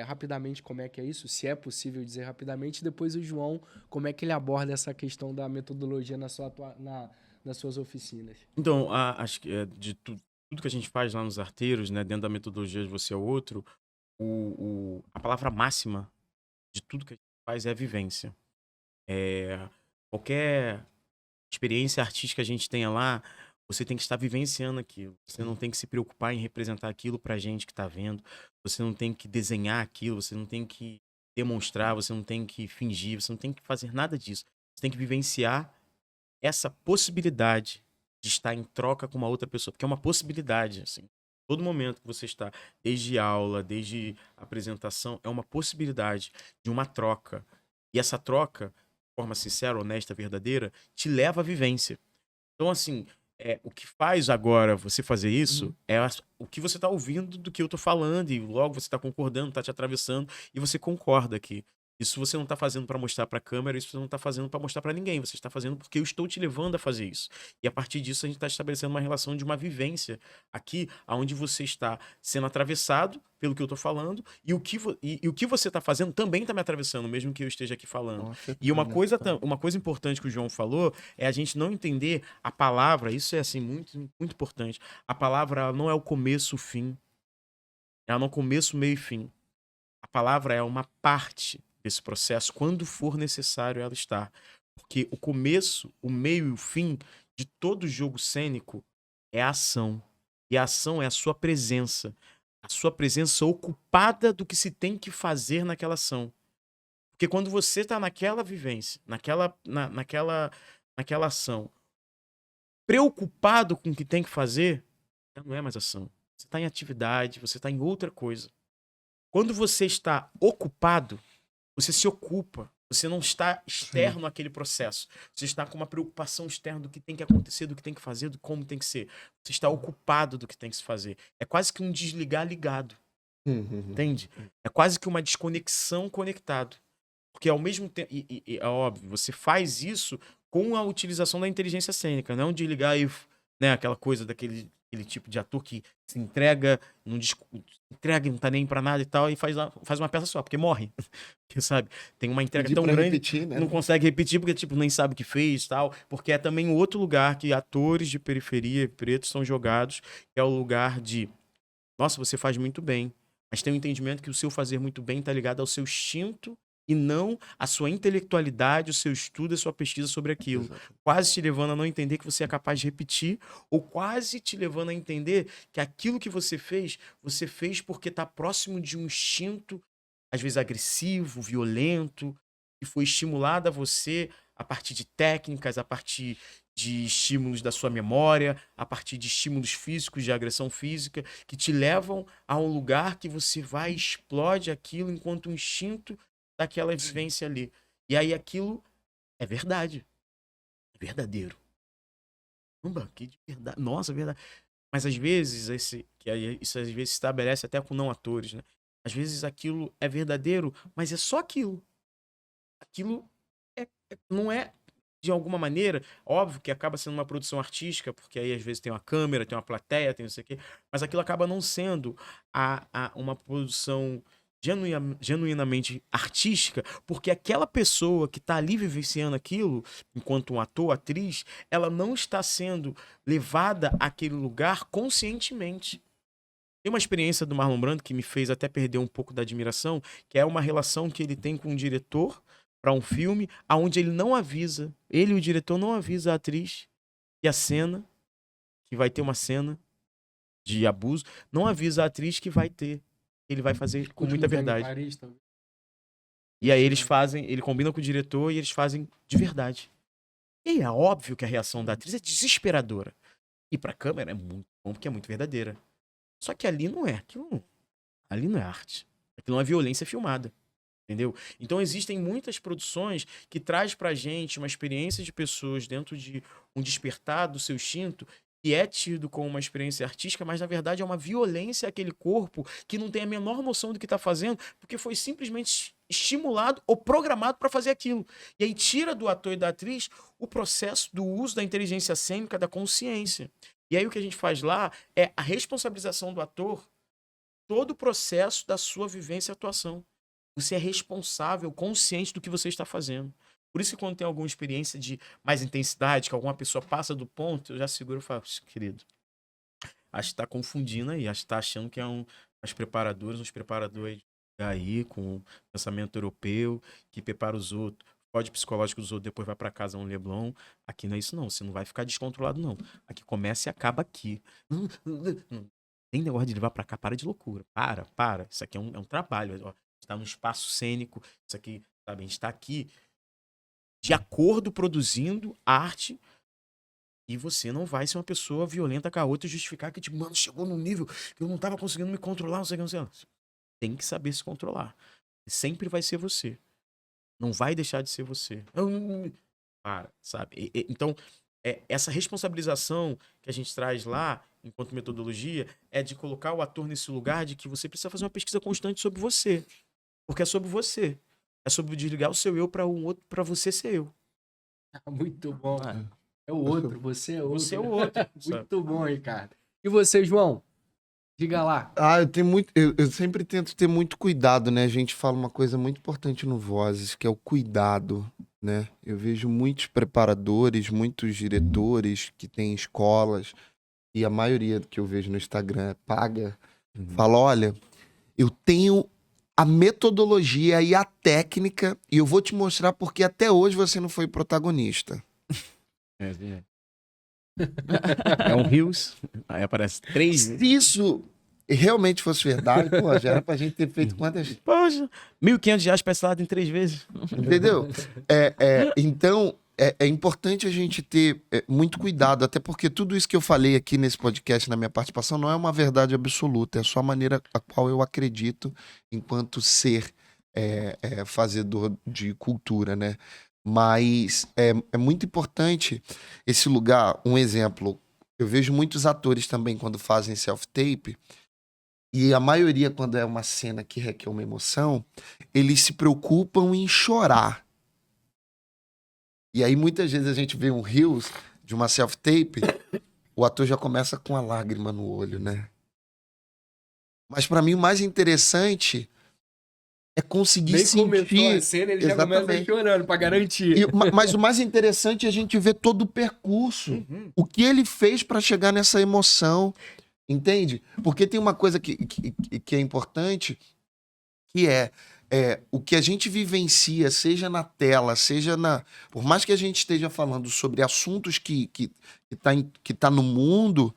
rapidamente como é que é isso, se é possível dizer rapidamente, e depois o João, como é que ele aborda essa questão da metodologia nas suas oficinas. Então, acho que de tudo que a gente faz lá nos arteiros, né, dentro da metodologia de Você é Outro, a palavra máxima de tudo que a gente faz é a vivência. Qualquer experiência artística que a gente tenha lá, você tem que estar vivenciando aquilo. Você não tem que se preocupar em representar aquilo pra gente que tá vendo. Você não tem que desenhar aquilo, você não tem que demonstrar, você não tem que fingir, você não tem que fazer nada disso. Você tem que vivenciar essa possibilidade de estar em troca com uma outra pessoa, porque é uma possibilidade, assim. Todo momento que você está, desde aula, desde apresentação, é uma possibilidade de uma troca. E essa troca, de forma sincera, honesta, verdadeira, te leva à vivência. Então, assim, o que faz agora você fazer isso o que você tá ouvindo do que eu tô falando, e logo você tá concordando, tá te atravessando, e você concorda que isso você não tá fazendo pra mostrar pra câmera, isso você não tá fazendo pra mostrar pra ninguém, você está fazendo porque eu estou te levando a fazer isso. E a partir disso a gente tá estabelecendo uma relação de uma vivência aqui, onde você está sendo atravessado pelo que eu tô falando, e o que você tá fazendo também tá me atravessando, mesmo que eu esteja aqui falando. Nossa, E então. uma coisa importante que o João falou é a gente não entender a palavra, isso é assim muito, muito importante. A palavra ela não é o começo, o fim. Ela não é o começo, meio e fim. A palavra é uma parte desse processo, quando for necessário ela estar. Porque o começo, o meio e o fim de todo jogo cênico é a ação. E a ação é a sua presença. A sua presença ocupada do que se tem que fazer naquela ação. Porque quando você está naquela vivência, naquela ação, preocupado com o que tem que fazer, já não é mais ação. Você está em atividade, você está em outra coisa. Quando você está ocupado, você se ocupa. Você não está externo àquele processo. Você está com uma preocupação externa do que tem que acontecer, do que tem que fazer, do como tem que ser. Você está ocupado do que tem que se fazer. É quase que um desligar ligado. Entende? É quase que uma desconexão conectado. Porque ao mesmo tempo, e é óbvio, você faz isso com a utilização da inteligência cênica, não de ligar e, né, aquela coisa daquele tipo de ator que se entrega, entrega, não tá nem pra nada e tal, e faz uma peça só, porque morre. Porque, sabe? Tem uma entrega Pedir tão pra grande, repetir, né? não consegue repetir porque, tipo, nem sabe o que fez e tal. Porque é também um outro lugar que atores de periferia pretos são jogados, que é o lugar de, nossa, você faz muito bem, mas tem um entendimento que o seu fazer muito bem tá ligado ao seu instinto e não a sua intelectualidade, o seu estudo, a sua pesquisa sobre aquilo. Exato. Quase te levando a não entender que você é capaz de repetir, ou quase te levando a entender que aquilo que você fez porque está próximo de um instinto, às vezes agressivo, violento, que foi estimulado a você a partir de técnicas, a partir de estímulos da sua memória, a partir de estímulos físicos, de agressão física, que te levam a um lugar que você vai e explode aquilo enquanto um instinto daquela vivência ali. E aí aquilo é verdade. É verdadeiro. Caramba, que de verdade. Nossa, é verdade. Mas às vezes, isso às vezes se estabelece até com não atores, né? Às vezes aquilo é verdadeiro, mas é só aquilo. Aquilo não é, de alguma maneira, óbvio que acaba sendo uma produção artística, porque aí às vezes tem uma câmera, tem uma plateia, tem não sei o quê, mas aquilo acaba não sendo uma produção genuinamente artística, porque aquela pessoa que está ali vivenciando aquilo, enquanto um ator, atriz, ela não está sendo levada àquele lugar conscientemente. Tem uma experiência do Marlon Brando que me fez até perder um pouco da admiração, que é uma relação que ele tem com um diretor para um filme, aonde ele não avisa, ele e o diretor não avisa a atriz que a cena, que vai ter uma cena de abuso, não avisa a atriz que vai ter. Ele vai fazer com muita verdade. E aí eles fazem, ele combina com o diretor e eles fazem de verdade. E é óbvio que a reação da atriz é desesperadora. E pra câmera é muito bom, porque é muito verdadeira. Só que ali não é. Ali não é arte. Aquilo não é violência filmada. Entendeu? Então existem muitas produções que traz pra gente uma experiência de pessoas dentro de um despertar do seu instinto que é tido como uma experiência artística, mas na verdade é uma violência àquele corpo que não tem a menor noção do que tá fazendo, porque foi simplesmente estimulado ou programado para fazer aquilo. E aí tira do ator e da atriz o processo do uso da inteligência cênica, da consciência. E aí o que a gente faz lá é a responsabilização do ator, todo o processo da sua vivência e atuação. Você é responsável, consciente do que você está fazendo. Por isso que quando tem alguma experiência de mais intensidade, que alguma pessoa passa do ponto, eu já seguro e falo, querido, acho que tá confundindo aí, acho que tá achando que é uns preparadores aí com pensamento europeu, que prepara os outros, pode psicológico dos outros, depois vai para casa um Leblon. Aqui não é isso não, você não vai ficar descontrolado não. Aqui começa e acaba aqui. Não tem negócio de levar para cá, para de loucura. Para. Isso aqui é um trabalho, ó. Está num espaço cênico, isso aqui, sabe, a gente está aqui de acordo produzindo arte e você não vai ser uma pessoa violenta com a outra e justificar que, tipo, mano, chegou num nível que eu não tava conseguindo me controlar, não sei o que, não sei. Tem que saber se controlar. Sempre vai ser você. Não vai deixar de ser você. Para, sabe? Então, essa responsabilização que a gente traz lá, enquanto metodologia, é de colocar o ator nesse lugar de que você precisa fazer uma pesquisa constante sobre você. Porque é sobre você. É sobre desligar o seu eu para um outro, para você ser eu. Muito bom. Ah, É o outro, você é outro. Você é o outro. sabe? Muito bom, Ricardo. E você, João? Diga lá. Eu tenho eu sempre tento ter muito cuidado, né? A gente fala uma coisa muito importante no Vozes, que é o cuidado, né? Eu vejo muitos preparadores, muitos diretores que têm escolas, e a maioria que eu vejo no Instagram é paga, fala, olha, eu tenho a metodologia e a técnica, e eu vou te mostrar porque até hoje você não foi protagonista. É um Rios, aí aparece 3 Se isso realmente fosse verdade, pô, já era pra gente ter feito quantas... Poxa, R$1.500 parcelado em 3 vezes. Entendeu? Então, é importante a gente ter muito cuidado, até porque tudo isso que eu falei aqui nesse podcast, na minha participação, não é uma verdade absoluta, é só a maneira a qual eu acredito enquanto ser fazedor de cultura, né? Mas é muito importante esse lugar. Um exemplo, eu vejo muitos atores também quando fazem self-tape, e a maioria, quando é uma cena que requer uma emoção, eles se preocupam em chorar. E aí, muitas vezes, a gente vê um reels de uma self-tape, o ator já começa com a lágrima no olho, né? Mas, pra mim, o mais interessante é conseguir Nem começou a sentir... cena, ele já começa Exatamente. chorando pra garantir. Mas o mais interessante é a gente ver todo o percurso. O que ele fez pra chegar nessa emoção, entende? Porque tem uma coisa que é importante, que é o que a gente vivencia, seja na tela, seja na... Por mais que a gente esteja falando sobre assuntos que tá no mundo,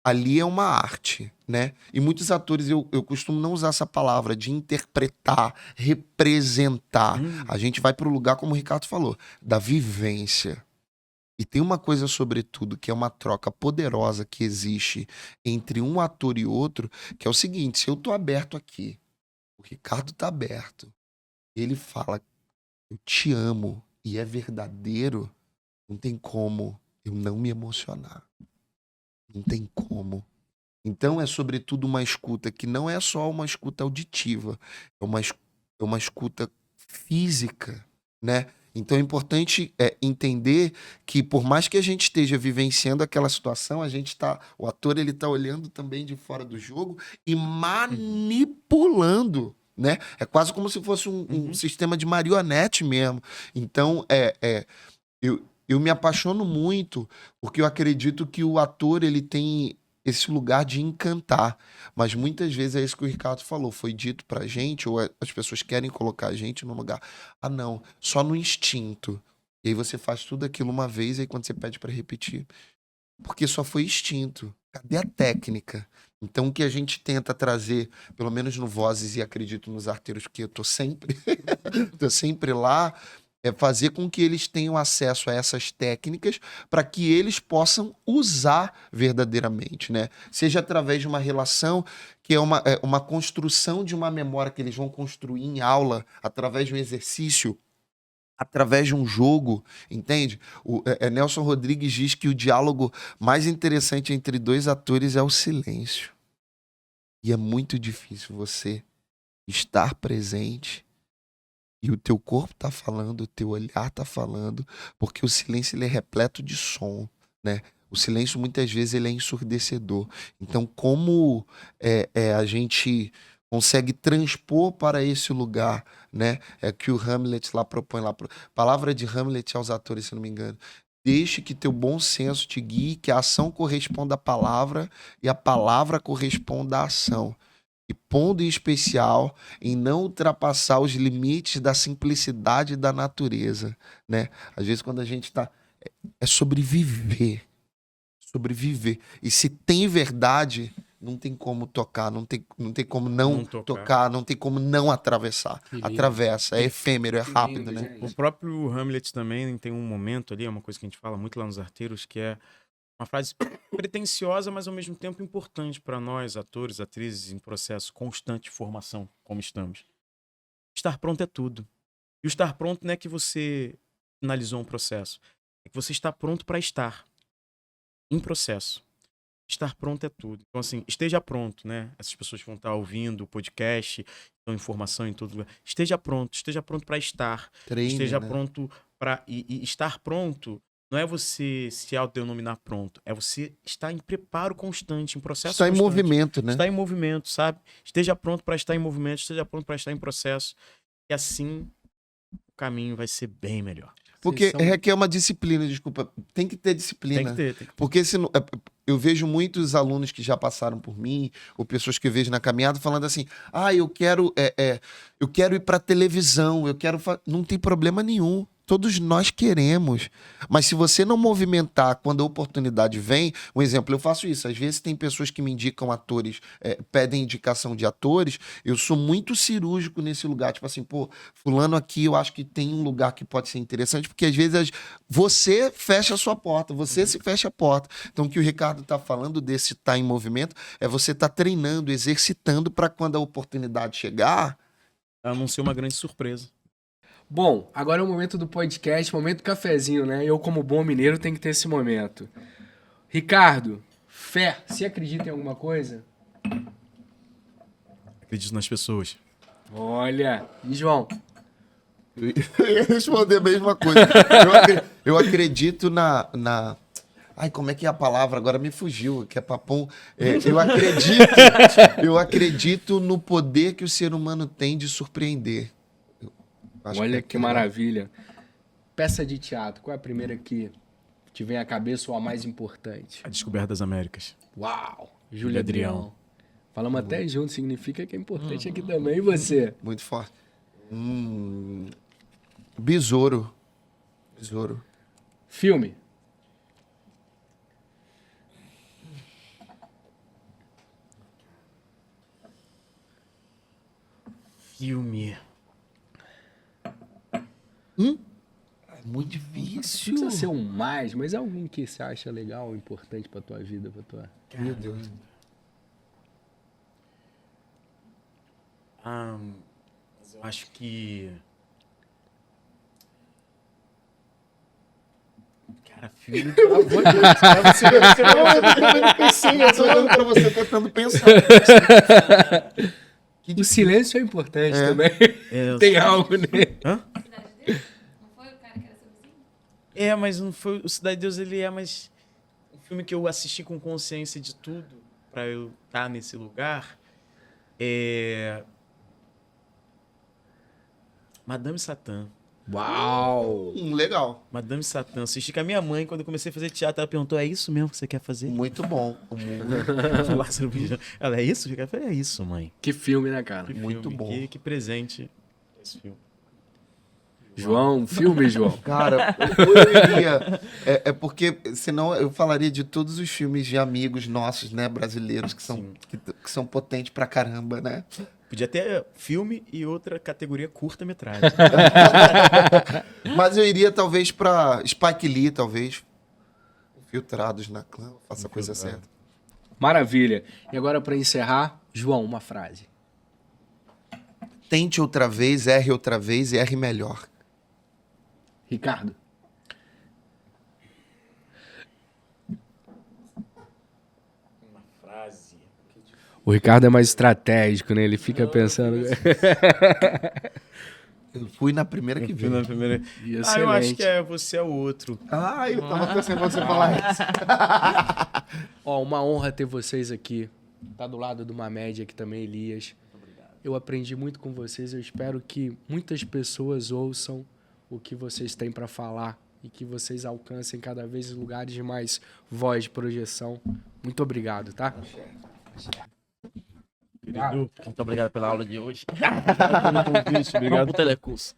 ali é uma arte, né? E muitos atores, eu costumo não usar essa palavra, de interpretar, representar. A gente vai para o lugar, como o Ricardo falou, da vivência. E tem uma coisa, sobretudo, que é uma troca poderosa que existe entre um ator e outro, que é o seguinte: se eu tô aberto aqui, o Ricardo tá aberto, ele fala, eu te amo, e é verdadeiro, não tem como eu não me emocionar. Não tem como. Então é sobretudo uma escuta que não é só uma escuta auditiva, é uma escuta física, né? Então é importante entender que por mais que a gente esteja vivenciando aquela situação, o ator ele tá olhando também de fora do jogo e manipulando, né? É quase como se fosse um sistema de marionete mesmo. Então eu me apaixono muito porque eu acredito que o ator ele tem esse lugar de encantar, mas muitas vezes é isso que o Ricardo falou, foi dito pra gente, ou as pessoas querem colocar a gente num lugar, não, só no instinto. E aí você faz tudo aquilo uma vez, e aí quando você pede pra repetir, porque só foi instinto. Cadê a técnica? Então o que a gente tenta trazer, pelo menos no Vozes e acredito nos arteiros, que eu tô sempre lá, é fazer com que eles tenham acesso a essas técnicas para que eles possam usar verdadeiramente, né? Seja através de uma relação que é uma construção de uma memória que eles vão construir em aula, através de um exercício, através de um jogo, entende? Nelson Rodrigues diz que o diálogo mais interessante entre dois atores é o silêncio. E é muito difícil você estar presente e o teu corpo tá falando, o teu olhar tá falando, porque o silêncio ele é repleto de som, né? O silêncio muitas vezes ele é ensurdecedor. Então como a gente consegue transpor para esse lugar, né? É que o Hamlet lá propõe lá, palavra de Hamlet aos atores, se não me engano. Deixe que teu bom senso te guie, que a ação corresponda à palavra e a palavra corresponda à ação. E pondo em especial em não ultrapassar os limites da simplicidade da natureza, né? Às vezes quando a gente tá... É sobreviver. Sobreviver. E se tem verdade, não tem como tocar, não tem como não tocar, não tem como não atravessar. Atravessa, é efêmero, é rápido, né? O próprio Hamlet também tem um momento ali, é uma coisa que a gente fala muito lá nos Arteiros, que é uma frase pretensiosa, mas ao mesmo tempo importante para nós, atores, atrizes, em processo constante de formação, como estamos. Estar pronto é tudo. E o estar pronto não é que você finalizou um processo. É você está pronto para estar em processo. Estar pronto é tudo. Então, assim, esteja pronto, né? Essas pessoas que vão estar ouvindo o podcast, dão informação em todo lugar. Esteja pronto para estar. Treine, Esteja né? pronto para... E estar pronto não é você se autodenominar pronto. É você estar em preparo constante, em processo Está em constante. movimento, né? Está em movimento, sabe? Esteja pronto para estar em movimento, esteja pronto para estar em processo. E assim, o caminho vai ser bem melhor. Porque Vocês são- requer uma disciplina, desculpa. Tem que ter disciplina. Tem que ter. Porque eu vejo muitos alunos que já passaram por mim, ou pessoas que eu vejo na caminhada, falando assim: eu quero ir para televisão, não tem problema nenhum. Todos nós queremos. Mas se você não movimentar quando a oportunidade vem, um exemplo, eu faço isso. Às vezes tem pessoas que me indicam atores, pedem indicação de atores. Eu sou muito cirúrgico nesse lugar. Tipo assim, pô, fulano aqui, eu acho que tem um lugar que pode ser interessante, porque às vezes você fecha a sua porta, você se fecha a porta. Então o que o Ricardo tá falando desse estar em movimento é você estar treinando, exercitando para quando a oportunidade chegar. Ela não ser uma grande surpresa. Bom, agora é o momento do podcast, momento do cafezinho, né? Eu, como bom mineiro, tenho que ter esse momento. Ricardo, fé, você acredita em alguma coisa? Acredito nas pessoas. Olha, e João? Eu ia responder a mesma coisa. Eu acredito na. Ai, como é que é a palavra? Agora me fugiu, que é papum. Eu acredito no poder que o ser humano tem de surpreender. Acho Olha é que legal. maravilha. Peça de teatro, qual é a primeira que te vem à cabeça ou a mais importante? A Descoberta das Américas. Uau! Júlia Júlia Adrião. Adrião. Falamos até junto, significa que é importante aqui também. E você? Muito forte. Besouro. Filme. Filme. É muito difícil. Não precisa ser um mais, mas é algum que você acha legal, importante pra tua vida, pra tua... Meu Deus. Mas eu acho que... Cara, filme... Eu tô olhando pra você, tentando pensar. O silêncio é importante É. também. É, Tem algo, né? Hã? Cidade de Deus? Não foi o cara que era seu vizinho? É, mas não foi... O Cidade de Deus, ele é mais... Um filme que eu assisti com consciência de tudo pra eu estar nesse lugar. Madame Satã. Uau! Legal. Madame Satã. Assisti com a minha mãe quando eu comecei a fazer teatro. Ela perguntou: é isso mesmo que você quer fazer? Muito bom. Lázaro Bijão. Ela, é isso? Eu falei: é isso, mãe. Que filme, né, cara? Que Muito filme, bom. Que presente esse filme. João, filme, João. Cara, eu iria. É porque senão eu falaria de todos os filmes de amigos nossos, né, brasileiros, que são potentes pra caramba, né? Podia ter filme e outra categoria curta-metragem. Mas eu iria talvez pra Spike Lee, talvez. Infiltrados na clã, faça a coisa certa. Maravilha. E agora, pra encerrar, João, uma frase. Tente outra vez, e erre melhor. Ricardo. Uma frase. O Ricardo é mais estratégico, né? Ele fica pensando... Eu fui na primeira que veio. Primeira... E eu excelente. acho que é você é o outro. Eu tava pensando em você falar isso. Ó, uma honra ter vocês aqui. Tá do lado de uma média aqui também, Elias. Eu aprendi muito com vocês. Eu espero que muitas pessoas ouçam o que vocês têm para falar e que vocês alcancem cada vez lugares de mais voz de projeção. Muito obrigado, tá? Querido, Muito obrigado pela aula de hoje. obrigado. Vamos pro telecurso.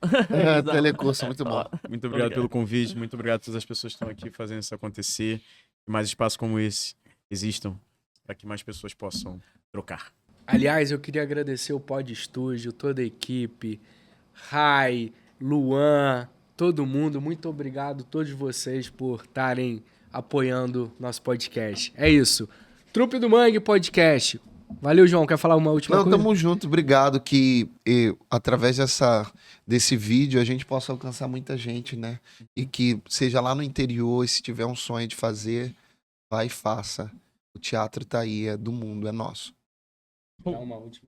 Telecurso, muito bom. Muito obrigado pelo convite, muito obrigado a todas as pessoas que estão aqui fazendo isso acontecer. Que mais espaços como esse existam para que mais pessoas possam trocar. Aliás, eu queria agradecer o Pod Estúdio, toda a equipe, Rai, Luan, todo mundo. Muito obrigado a todos vocês por estarem apoiando nosso podcast. É isso. Trupe do Mangue Podcast. Valeu, João. Quer falar uma última Não, coisa? tamo junto, obrigado. Que através desse vídeo a gente possa alcançar muita gente, né? E que seja lá no interior, e se tiver um sonho de fazer, vai e faça. O teatro tá aí, é do mundo, é nosso. Dá uma última.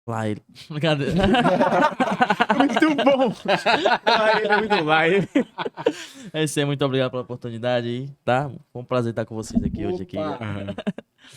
Lá ele. Brincadeira. Muito bom. Ele é muito lá. É isso aí, muito obrigado pela oportunidade aí, tá? Foi um prazer estar com vocês aqui hoje aqui. Opa. Aham.